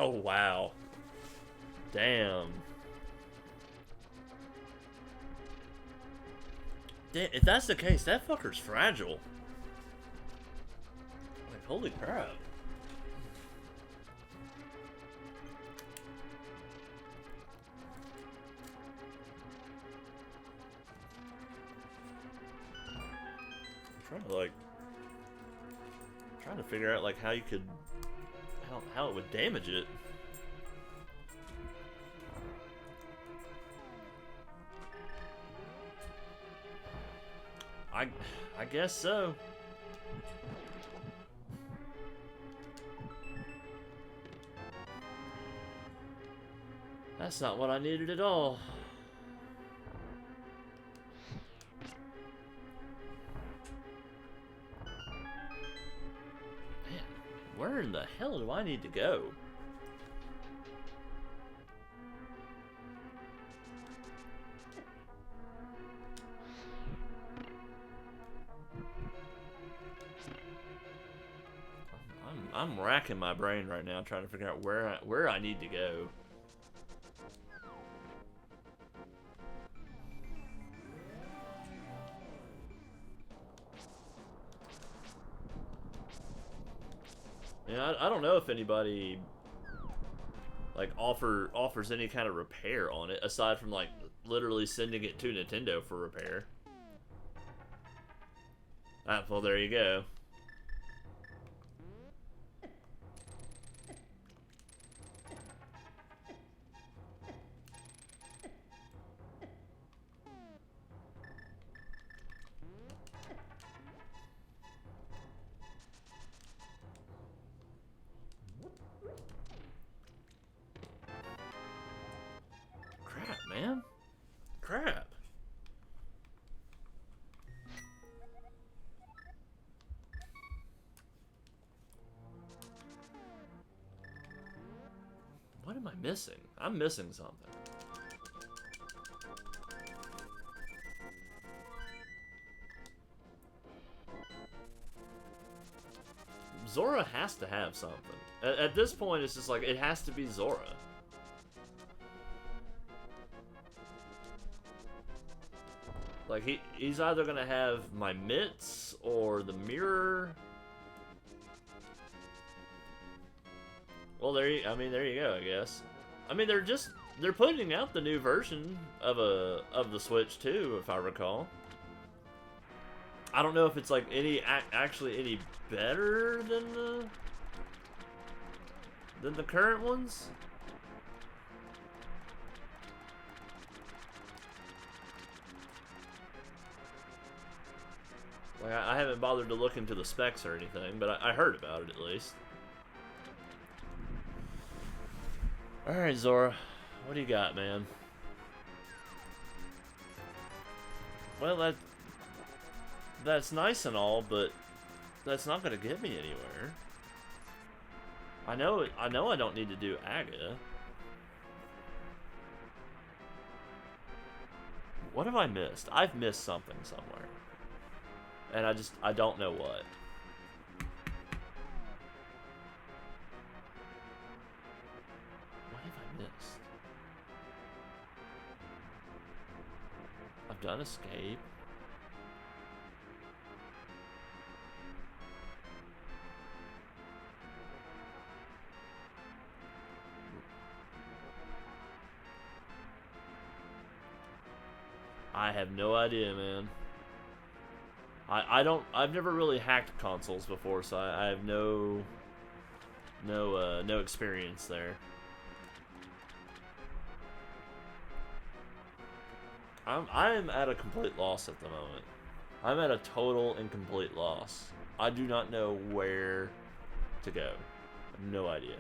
Oh, wow. Damn. Damn, if that's the case, that fucker's fragile. Like, holy crap. I'm trying to figure out, like, how you could... How it would damage it. I guess so. That's not what I needed at all. Man, where in the hell do I need to go? I'm racking my brain right now trying to figure out where I need to go. Yeah, I don't know if anybody like offers any kind of repair on it aside from like literally sending it to Nintendo for repair. Ah, well, there you go. Man, crap. What am I missing? I'm missing something. Zora has to have something. At this point, it's just like, it has to be Zora. Like, he's either gonna have my mitts or the mirror. Well, there you go, I guess. I mean, they're putting out the new version of the Switch too, if I recall. I don't know if it's like actually any better than the current ones. Like, I haven't bothered to look into the specs or anything, but I heard about it at least. Alright, Zora. What do you got, man? Well, that's nice and all, but that's not going to get me anywhere. I know I don't need to do Aga. What have I missed? I've missed something somewhere. And I don't know what. What have I missed? I've done escape. I have no idea, man. I've never really hacked consoles before, so I have no experience there. I'm at a complete loss at the moment. I'm at a total and complete loss. I do not know where to go. I have no idea.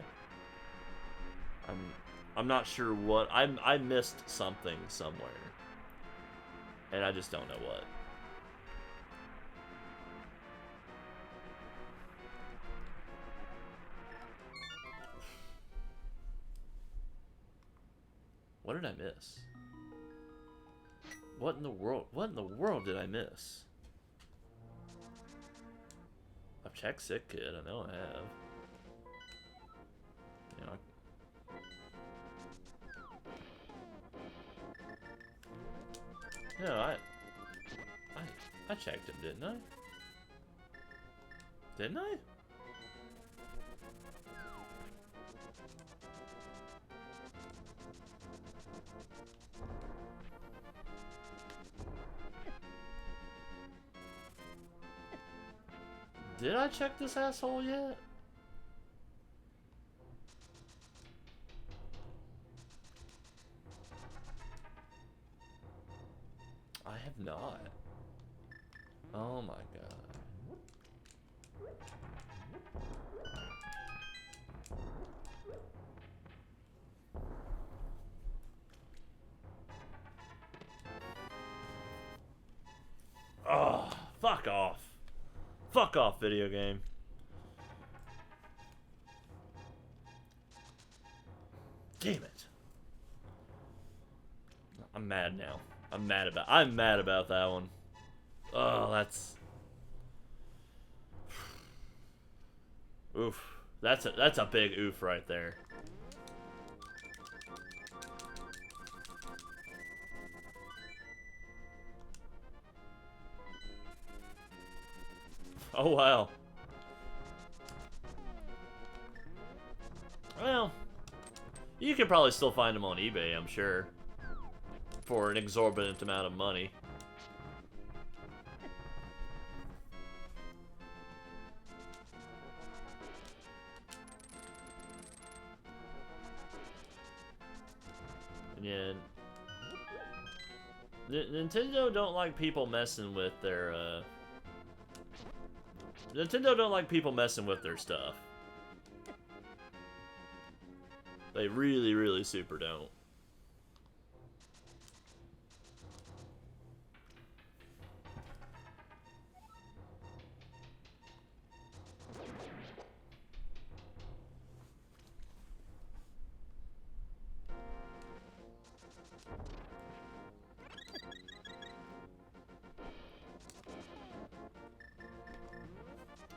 I'm not sure what I missed something somewhere. And I just don't know what. What did I miss? What in the world? What in the world did I miss? I've checked sick kid. I know I have. You know, no, I checked him, didn't I? Didn't I? Did I check this asshole yet? I have not. Oh my god. Oh, fuck off. Fuck off, video game. Damn it. I'm mad now. I'm mad about that one. Oh, that's... Oof. That's a big oof right there. Oh, wow. Well, you can probably still find them on eBay, I'm sure. For an exorbitant amount of money. Yeah. Nintendo don't like people messing with their, Nintendo don't like people messing with their stuff. They really, really super don't.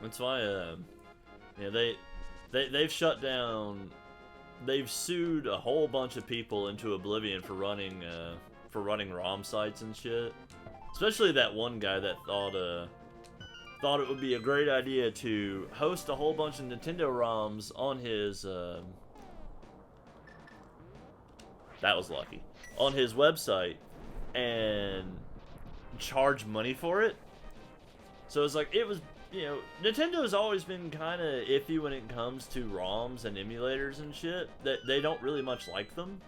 That's why, yeah, they've shut down. They've sued a whole bunch of people into oblivion for running ROM sites and shit. Especially that one guy that thought it would be a great idea to host a whole bunch of Nintendo ROMs on his that was lucky, on his website and charge money for it. So it's like, it was, you know, Nintendo's always been kind of iffy when it comes to ROMs and emulators and shit. That they don't really much like them,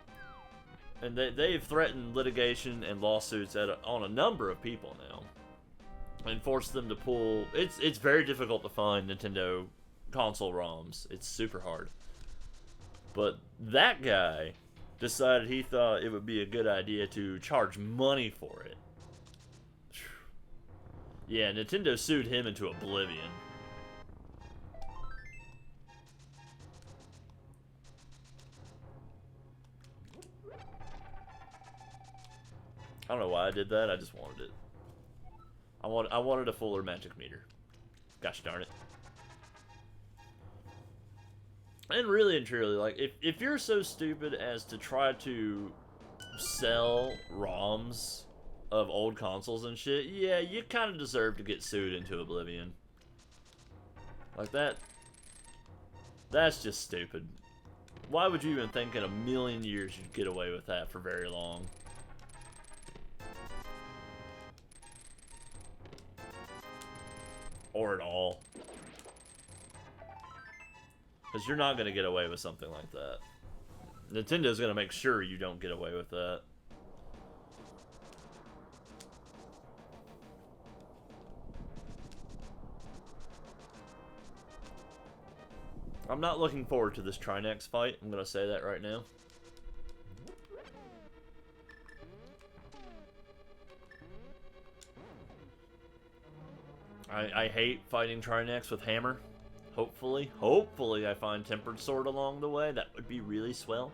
and they've threatened litigation and lawsuits on a number of people now, and forced them to pull. It's very difficult to find Nintendo console ROMs. It's super hard. But that guy decided he thought it would be a good idea to charge money for it. Yeah, Nintendo sued him into oblivion. I don't know why I did that, I just wanted it. I wanted a fuller magic meter. Gosh darn it. And really and truly, like, if you're so stupid as to try to sell ROMs of old consoles and shit, yeah, you kind of deserve to get sued into oblivion. Like that's just stupid. Why would you even think in a million years you'd get away with that for very long? Or at all. Because you're not going to get away with something like that. Nintendo's going to make sure you don't get away with that. I'm not looking forward to this Trinex fight. I'm gonna say that right now. I hate fighting Trinex with hammer. Hopefully I find Tempered Sword along the way. That would be really swell.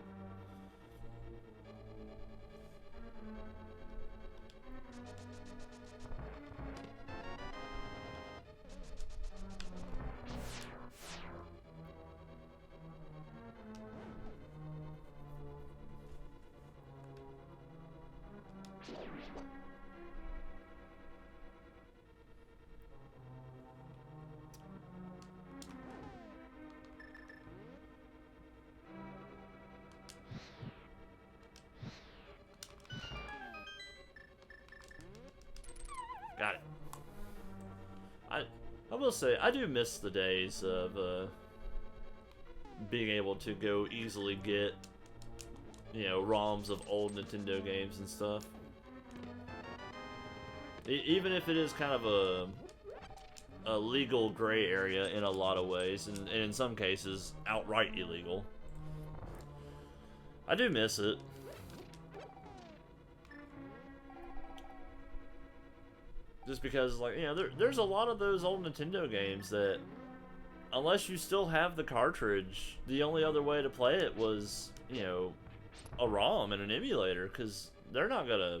Got it. I will say, I do miss the days of being able to go easily get, you know, ROMs of old Nintendo games and stuff. Even if it is kind of a legal gray area in a lot of ways, and in some cases, outright illegal. I do miss it. Just because, like, you know, there's a lot of those old Nintendo games that, unless you still have the cartridge, the only other way to play it was, you know, a ROM and an emulator, because they're not gonna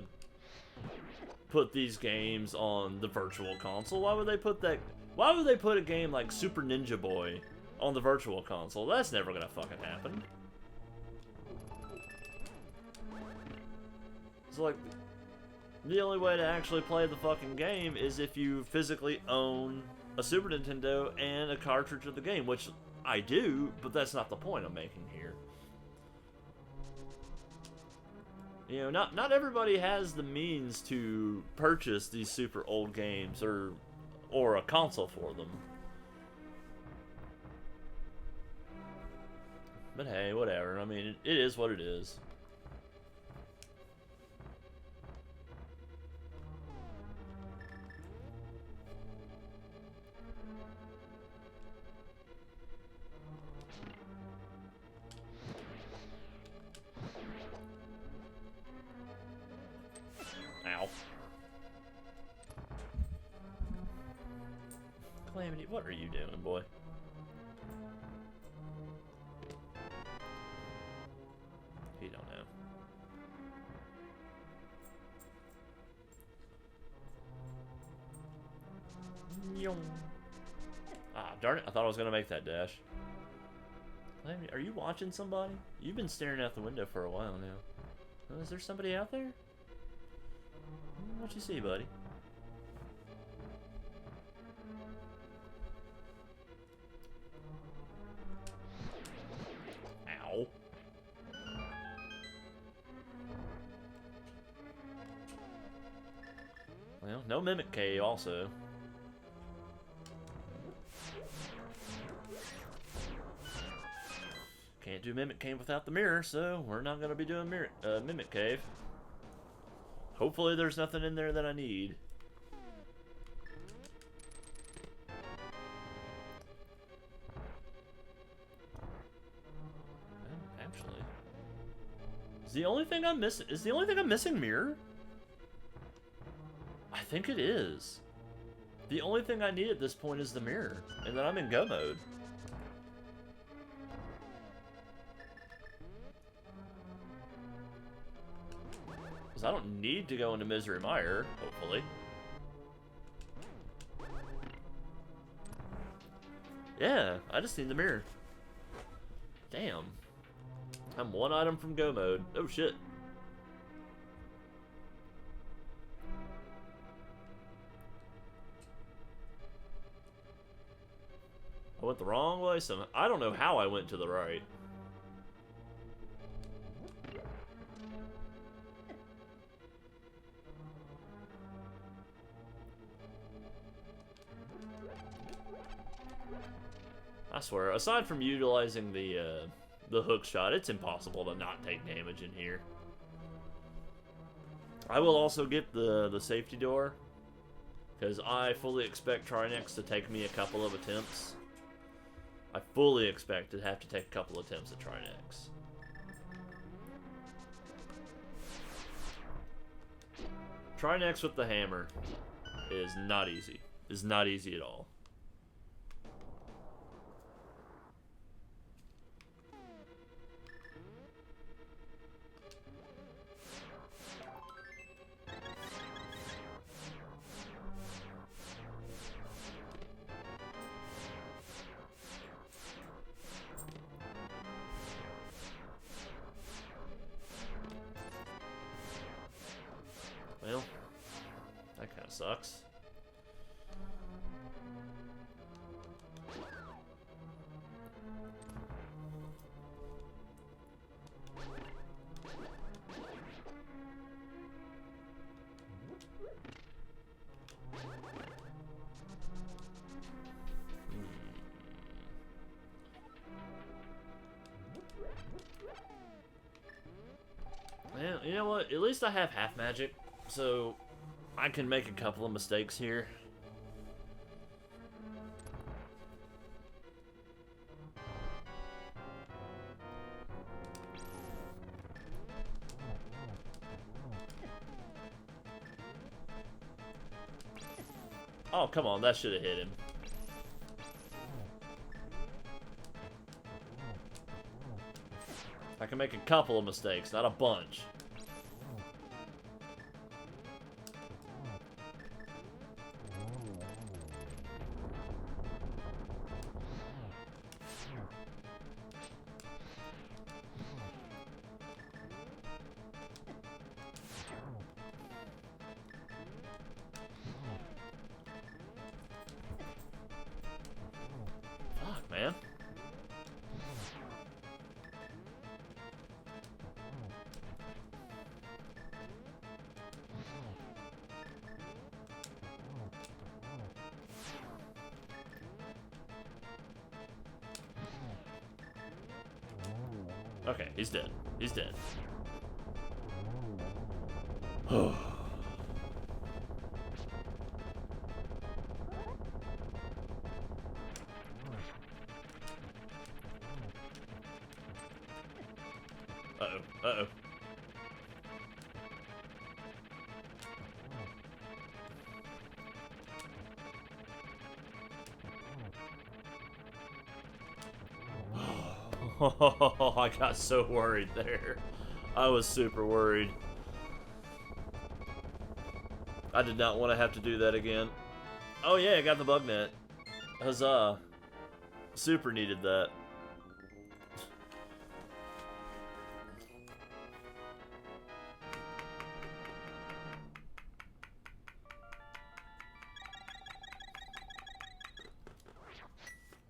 put these games on the Virtual Console. Why would they put that? Why would they put a game like Super Ninja Boy on the Virtual Console? That's never gonna fucking happen. It's like, the only way to actually play the fucking game is if you physically own a Super Nintendo and a cartridge of the game, which I do, but that's not the point I'm making here. You know, not everybody has the means to purchase these super old games or a console for them. But hey, whatever. I mean, it is what it is. Ow. Calamity, what are you doing, boy? He don't know. Ah, darn it, I thought I was gonna make that dash. Calamity, are you watching somebody? You've been staring out the window for a while now. Oh, is there somebody out there? What you see, buddy? Ow. Well, no Mimic Cave also. Can't do Mimic Cave without the mirror, so we're not gonna be doing Mimic Cave. Hopefully there's nothing in there that I need. Actually, is the only thing I'm missing mirror? I think it is. The only thing I need at this point is the mirror, and then I'm in go mode. I don't need to go into Misery Mire, hopefully. Yeah, I just need the mirror. Damn. I'm one item from go mode. Oh shit. I went the wrong way, so I don't know how I went to the right. I swear, aside from utilizing the hook shot, it's impossible to not take damage in here. I will also get the safety door, because I fully expect Trinex to take me a couple of attempts. I fully expect to have to take a couple attempts at trying X. Trying X with the hammer is not easy. Is not easy at all. Well, that kind of sucks. Well, you know what? At least I have half magic, so I can make a couple of mistakes here. Oh, come on, that should have hit him. I can make a couple of mistakes, not a bunch. Fuck, man. Okay, he's dead. He's dead. Uh-oh. Uh-oh. Oh, I got so worried there. I was super worried. I did not want to have to do that again. Oh yeah, I got the bug net. Huzzah. Super needed that.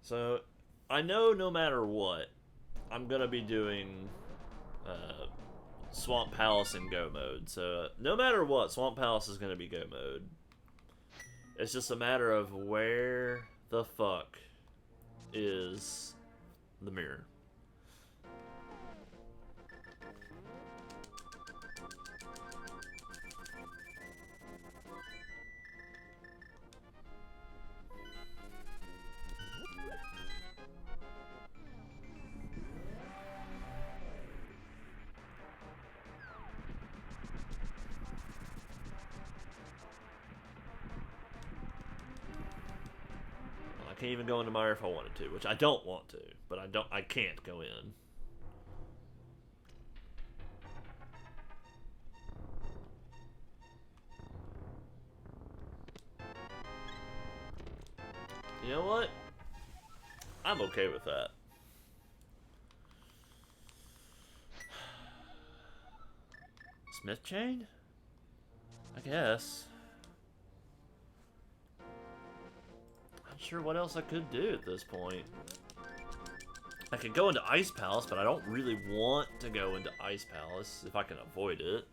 So, I know no matter what, I'm gonna be doing Swamp Palace in Go mode. So, no matter what, Swamp Palace is gonna be Go mode. It's just a matter of where the fuck is the mirror. I can't even go into Mire if I wanted to, which I don't want to, but I can't go in. You know what? I'm okay with that. Smith chain? I guess. Not sure what else I could do at this point. I could go into Ice Palace, but I don't really want to go into Ice Palace if I can avoid it.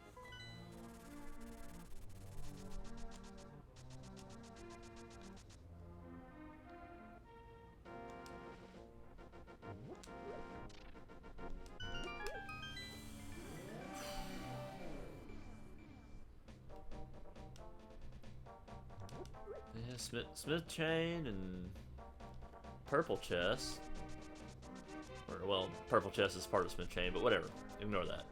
Yeah, Smith chain and purple chest. Well, purple chest is part of Smith chain, but whatever. Ignore that.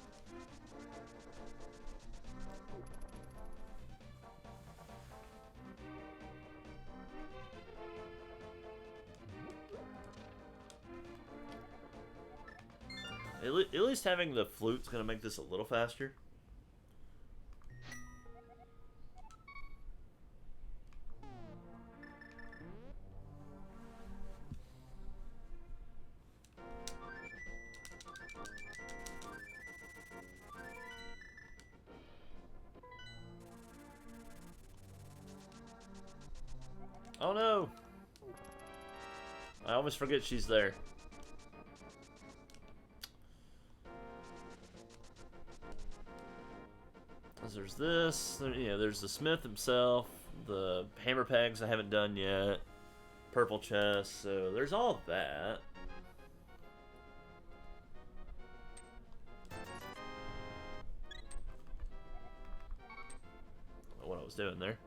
At least having the flute's gonna make this a little faster. Oh no! I always forget she's there. There's this, you know, there's the Smith himself, the hammer pegs I haven't done yet, purple chest, so there's all that. I don't know what I was doing there.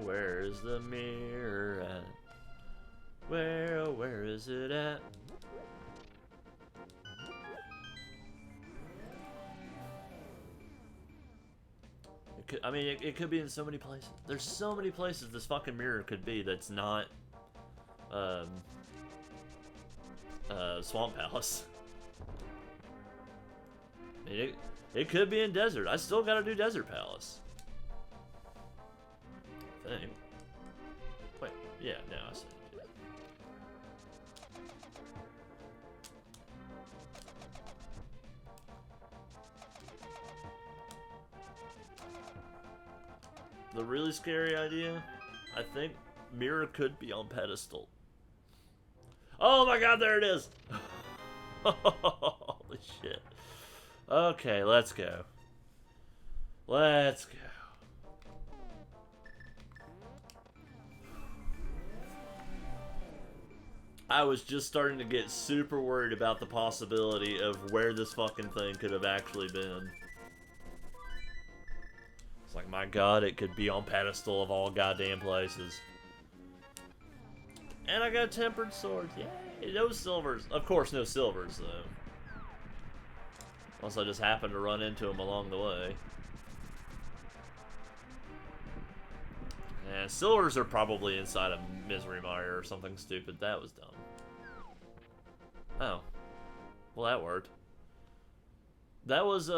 Where is the mirror at? Where is it at? I mean, it could be in so many places. There's so many places this fucking mirror could be that's not, Swamp Palace. I mean, it could be in Desert. I still gotta do Desert Palace. Thing. Wait, yeah, no, I see. The really scary idea, I think mirror could be on pedestal. Oh my god, there it is! Holy shit. Okay, let's go. Let's go. I was just starting to get super worried about the possibility of where this fucking thing could have actually been. It's like, my god, it could be on pedestal of all goddamn places. And I got a tempered sword. Yay! No silvers. Of course, no silvers, though. Unless I just happened to run into them along the way. Yeah, silvers are probably inside a Misery Mire or something stupid. That was dumb. Oh. Well, that worked. That was,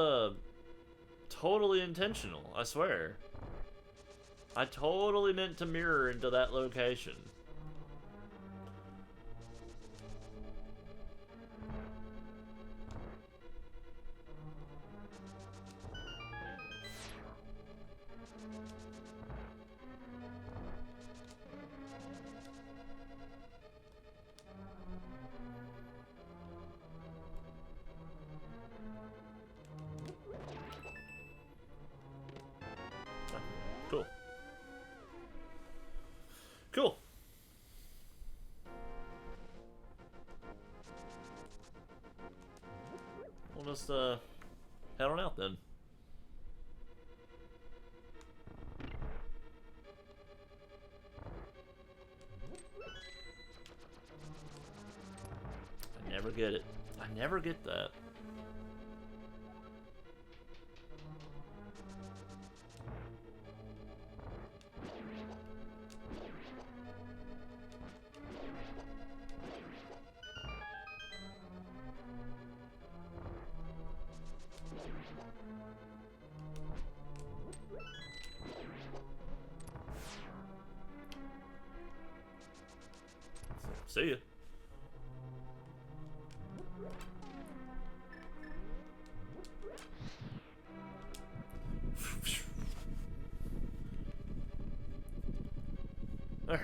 totally intentional, I swear. I totally meant to mirror into that location. Cool. Cool. We'll just, head on out then. I never get it. I never get that. See ya. Alright.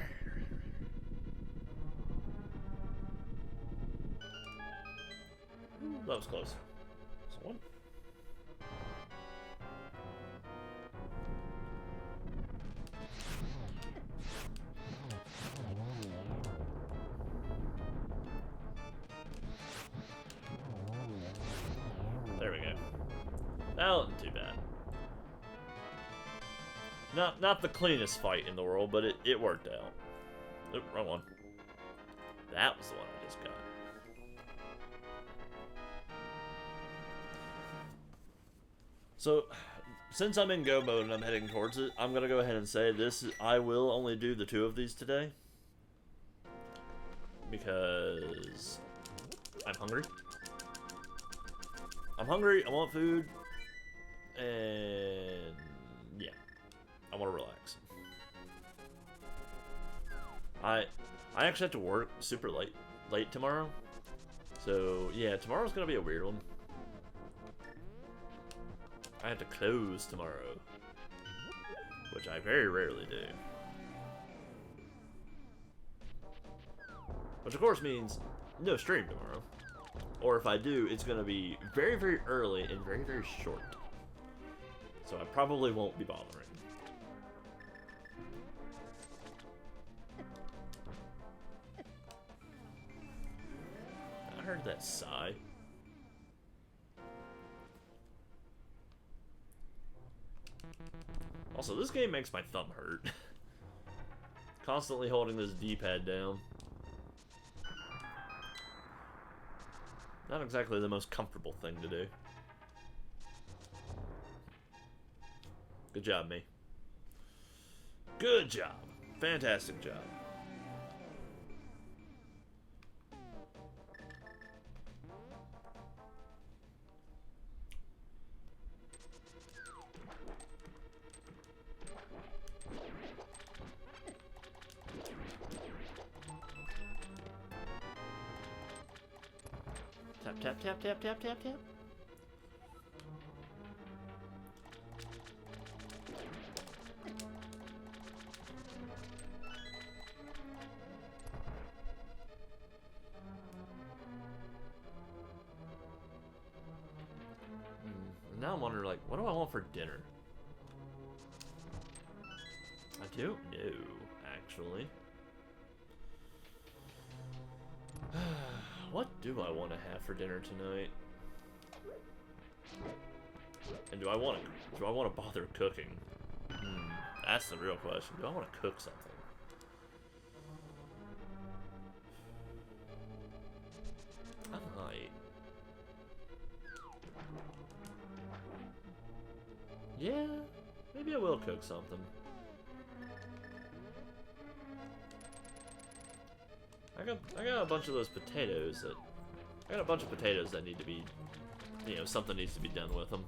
That was close. So one. That wasn't too bad. Not the cleanest fight in the world, but it worked out. Oop, wrong one. That was the one I just got. So, since I'm in go mode and I'm heading towards it, I'm gonna go ahead and say this. I will only do the 2 of these today because I'm hungry. I'm hungry. I want food, and yeah, I want to relax. I actually have to work super late tomorrow, so yeah, tomorrow's gonna be a weird one. I have to close tomorrow, which I very rarely do. Which of course means no stream tomorrow. Or if I do, it's going to be very, very early and very, very short. So I probably won't be bothering. I heard that sigh. Also, this game makes my thumb hurt. Constantly holding this D-pad down. Not exactly the most comfortable thing to do. Good job, me. Good job. Fantastic job. Tap, tap, tap, tap, tap, tap, tap. Now I'm wondering, like, what do I want for dinner? I don't know, actually. What do I want to have for dinner tonight? And do I want to bother cooking? That's the real question. Do I want to cook something? I might. Yeah, maybe I will cook something. I got a bunch of those potatoes that... I got a bunch of potatoes that need to be... You know, something needs to be done with them.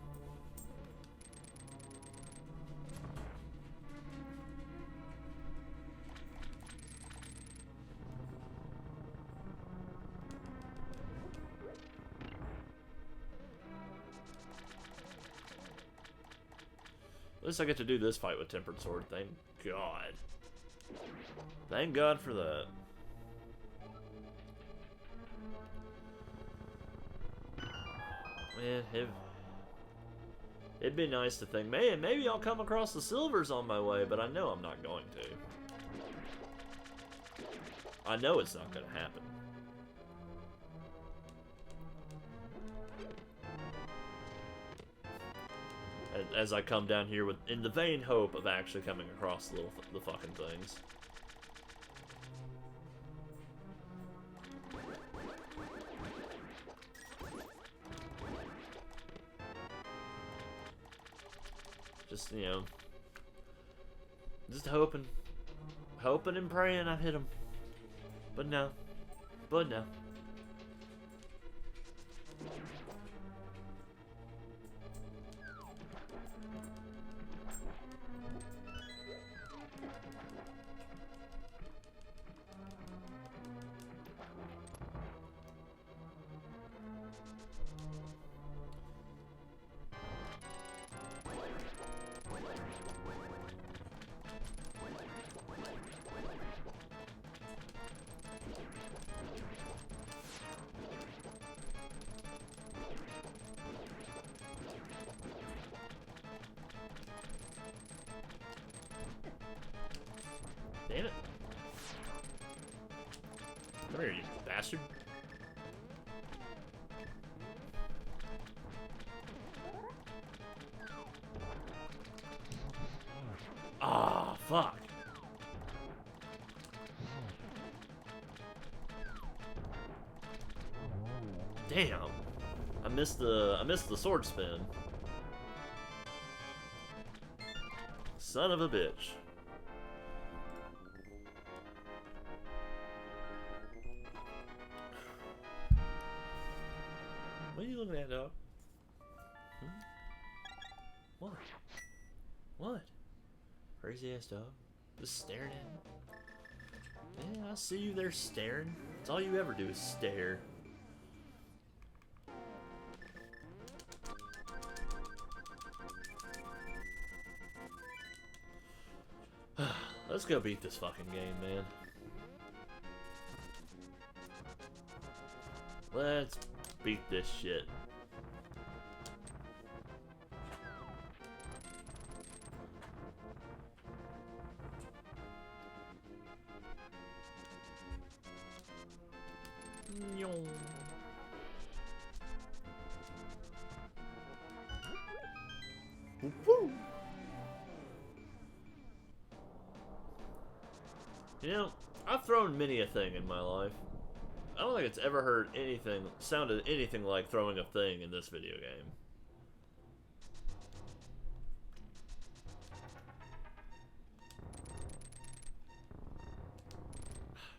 At least I get to do this fight with Tempered Sword, thank God. Thank God for that. Man, it'd be nice to think, man, maybe I'll come across the silvers on my way, but I know I'm not going to. I know it's not going to happen. As I come down here in the vain hope of actually coming across the fucking things. Just, you know, just hoping and praying I hit him. But no. Damn it. Come here, you bastard. Fuck. Damn. I missed the sword spin. Son of a bitch. What are you looking at, dog? Hmm? What? What? Crazy ass dog. Just staring at me. Yeah, I see you there staring. That's all you ever do is stare. Let's go beat this fucking game, man. Let's beat this shit. Woo. You know, I've thrown many a thing in my life. I don't think it's ever heard anything, sounded anything like throwing a thing in this video game.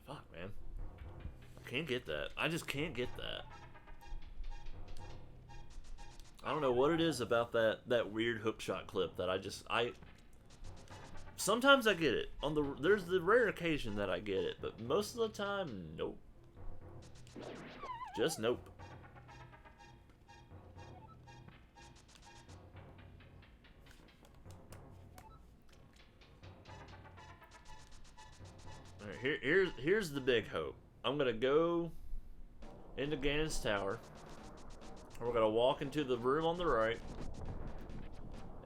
Fuck, man. I can't get that. I just can't get that. I don't know what it is about that weird hookshot clip that I sometimes I get it. There's the rare occasion that I get it, but most of the time, nope. Just nope. All right, here's the big hope. I'm gonna go into Ganon's tower. We're gonna walk into the room on the right,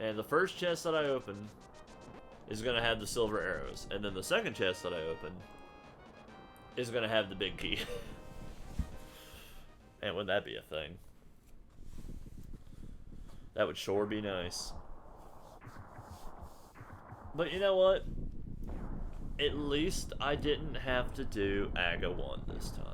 and the first chest that I open is gonna have the silver arrows, and then the second chest that I open is gonna have the big key. And wouldn't that be a thing? That would sure be nice. But you know what? At least I didn't have to do AGA 1 this time.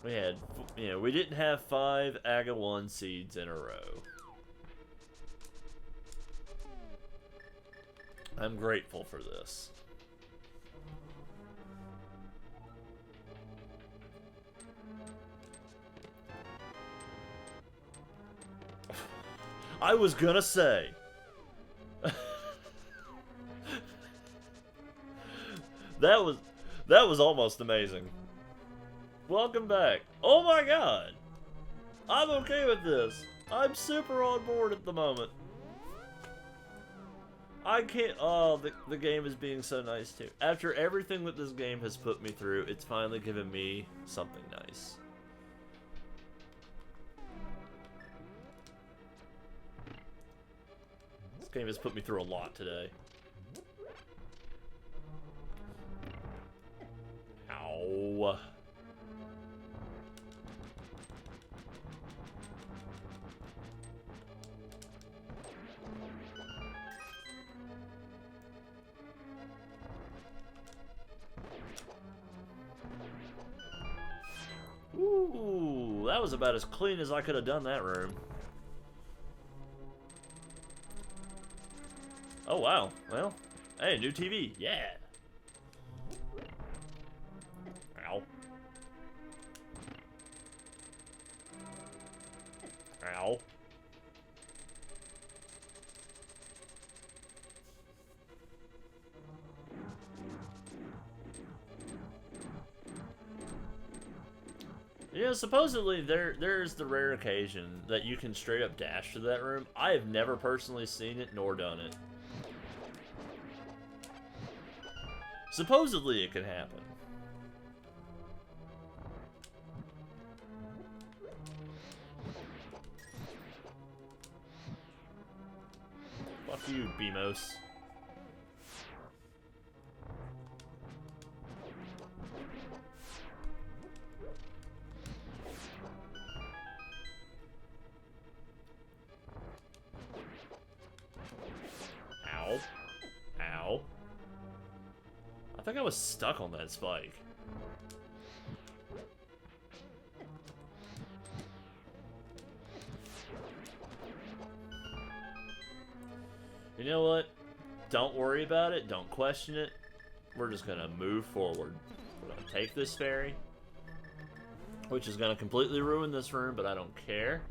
We had, you know, we didn't have 5 AGA 1 seeds in a row. I'm grateful for this. I was gonna say. That was almost amazing. Welcome back. Oh my god. I'm okay with this. I'm super on board at the moment. I can't. Oh, the game is being so nice too. After everything that this game has put me through, it's finally given me something nice. This game has put me through a lot today. Ow. Ooh, that was about as clean as I could have done that room. Oh, wow. Well, hey, new TV. Yeah. Ow. Ow. Yeah, supposedly there's the rare occasion that you can straight up dash to that room. I have never personally seen it nor done it. Supposedly it can happen. Fuck you, Beamos. think I was stuck on that spike. You know what? Don't worry about it. Don't question it. We're just gonna move forward. We're gonna take this fairy, which is gonna completely ruin this room, but I don't care.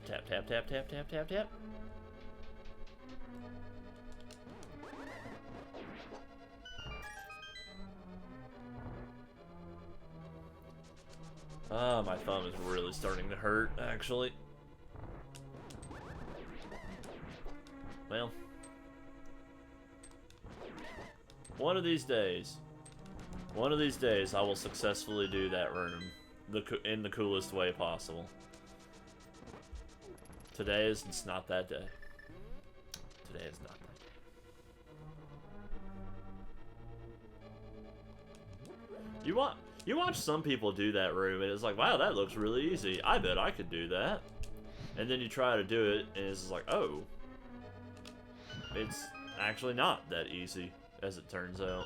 Tap, tap, tap, tap, tap, tap, tap. Ah, my thumb is really starting to hurt, actually. Well, one of these days, I will successfully do that room in the coolest way possible. Today is it's not that day. Today is not that day. You watch some people do that room, and it's like, wow, that looks really easy. I bet I could do that. And then you try to do it, and it's like, oh, it's actually not that easy, as it turns out.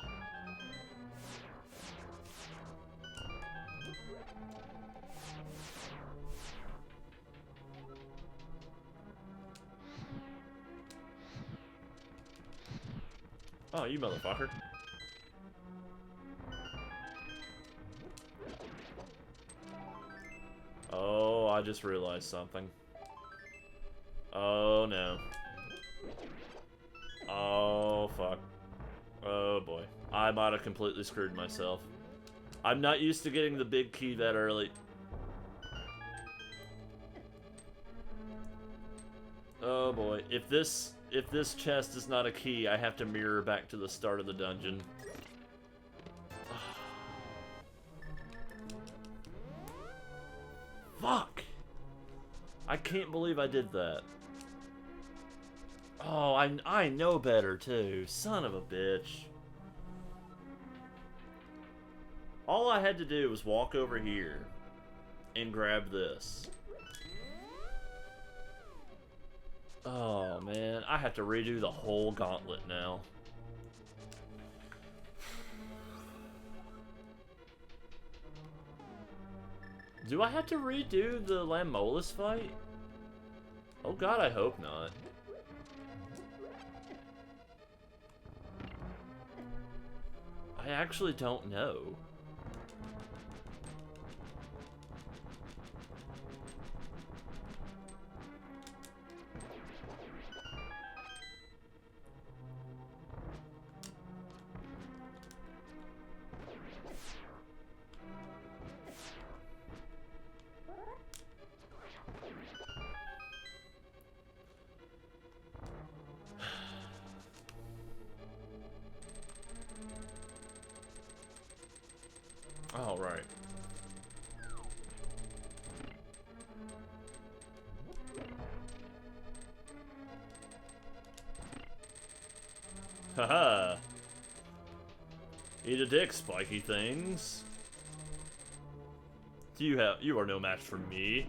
Oh, you motherfucker. Oh, I just realized something. Oh, no. Oh, fuck. Oh, boy. I might have completely screwed myself. I'm not used to getting the big key that early. Oh, boy. If this chest is not a key, I have to mirror back to the start of the dungeon. Fuck! I can't believe I did that. Oh, I know better, too. Son of a bitch. All I had to do was walk over here and grab this. Oh, man. I have to redo the whole gauntlet now. Do I have to redo the Lamolus fight? Oh god, I hope not. I actually don't know. All right. Haha. Eat a dick, spiky things. You are no match for me.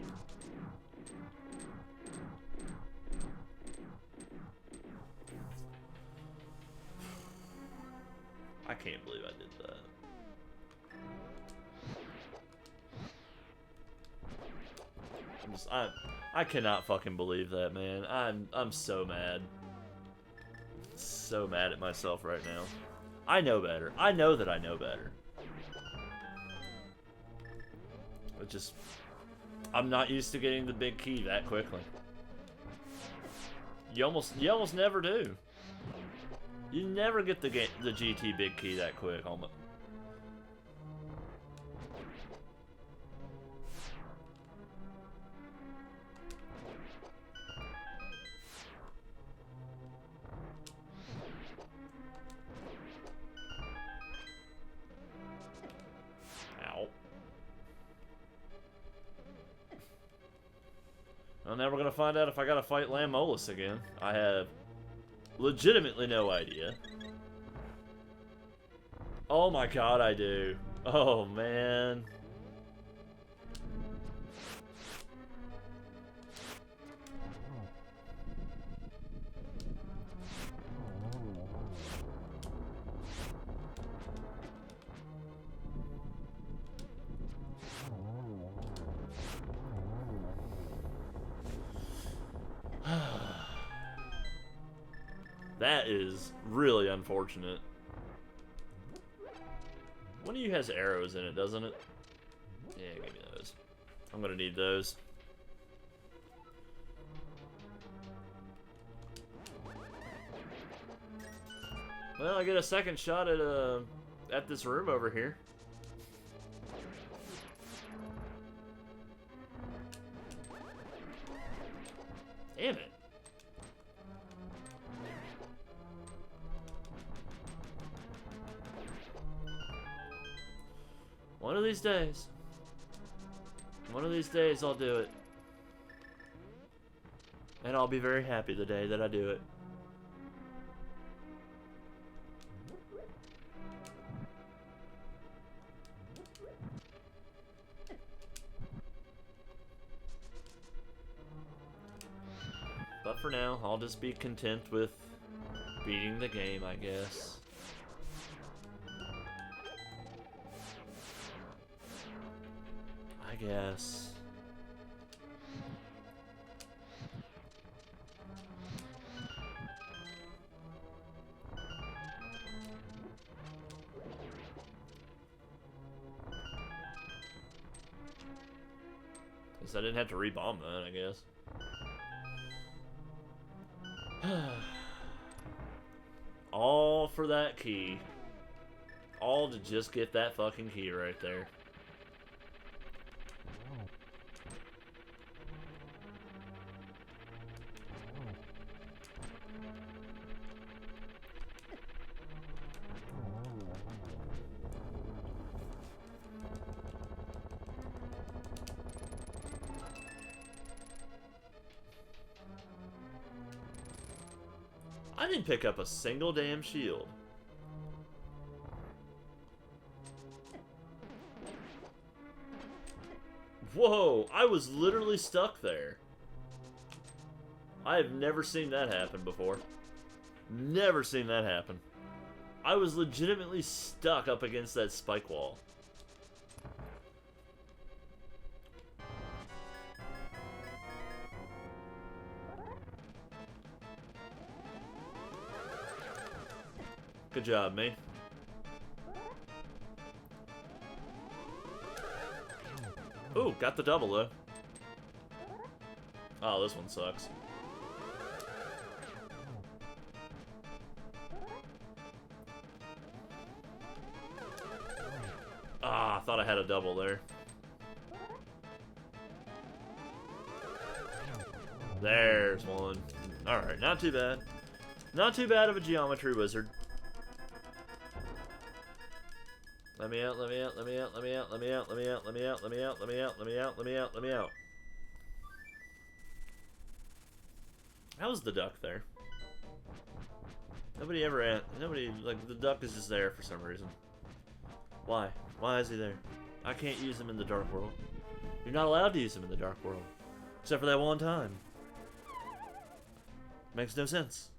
I can't believe I did that. I cannot fucking believe that, man. I'm so mad. So mad at myself right now. I know better. I know that I know better. But just I'm not used to getting the big key that quickly. You almost never do. You never get the GT big key that quick. Almost. Well, now we're gonna find out if I gotta fight Lamolus again. I have legitimately no idea. Oh my god, I do. Oh, man. That is really unfortunate. One of you has arrows in it, doesn't it? Yeah, give me those. I'm gonna need those. Well, I get a second shot at this room over here. Damn it. One of these days. One of these days I'll do it. And I'll be very happy the day that I do it. But for now, I'll just be content with beating the game, I guess. I guess. Guess I didn't have to rebomb that, I guess. All for that key. All to just get that fucking key right there. I didn't pick up a single damn shield. Whoa, I was literally stuck there. I have never seen that happen before. Never seen that happen. I was legitimately stuck up against that spike wall. Good job, mate. Ooh, got the double, though. Oh, this one sucks. Ah, I thought I had a double there. There's one. Alright, not too bad. Not too bad of a geometry wizard. Let me out, let me out, let me out, let me out, let me out, let me out, let me out, let me out, let me out, let me out, let me out, let me out. How was the duck there? Nobody ever like, the duck is just there for some reason. Why? Why is he there? I can't use him in the Dark World. You're not allowed to use him in the Dark World. Except for that one time. Makes no sense.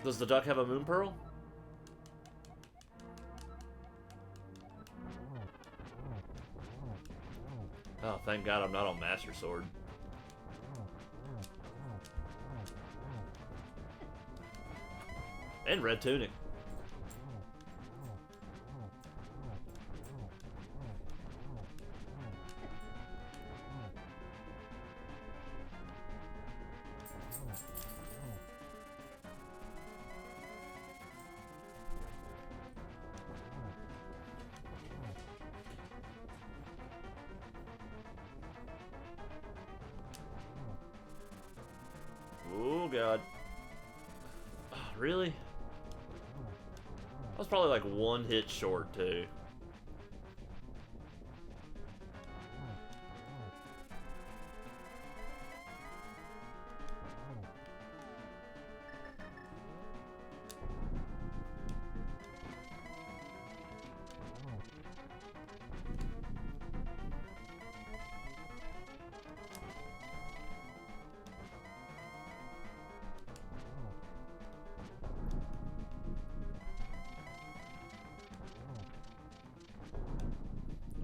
Does the duck have a moon pearl? Oh, thank God I'm not on Master Sword. And red tunic. Oh, God. Oh, really? I was probably like one hit short, too.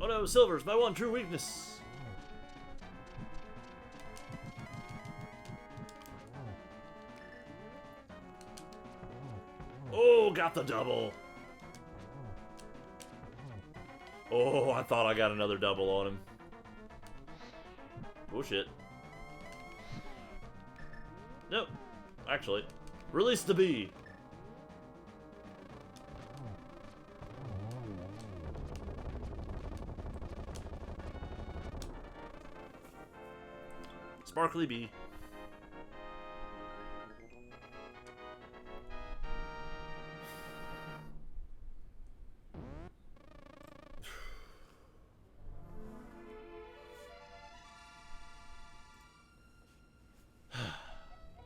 no, silver's my one true weakness. Oh, got the double. Oh, I thought I got another double on him. Oh, shit. Nope. Actually, release the bee. Sparkly bee.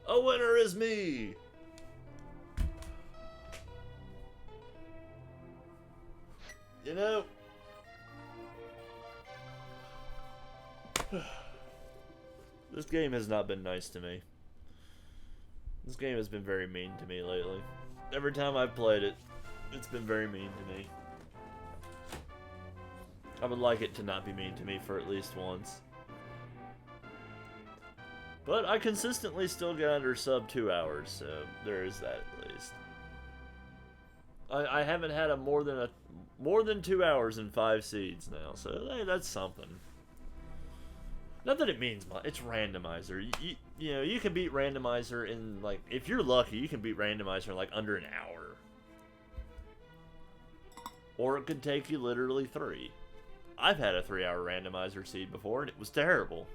A winner is me! You know... This game has not been nice to me. This game has been very mean to me lately. Every time I've played it, it's been very mean to me. I would like it to not be mean to me for at least once. But I consistently still get under sub 2 hours, so there is that at least. I haven't had more than 2 hours in 5 seeds now, so hey, that's something. Not that it means much. It's Randomizer. You know, you can beat Randomizer in, like, if you're lucky, you can beat Randomizer in like under an hour. Or it could take you literally 3. I've had a 3-hour Randomizer seed before, and it was terrible.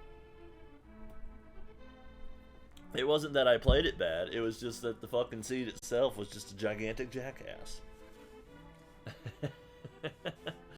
It wasn't that I played it bad, it was just that the fucking seed itself was just a gigantic jackass.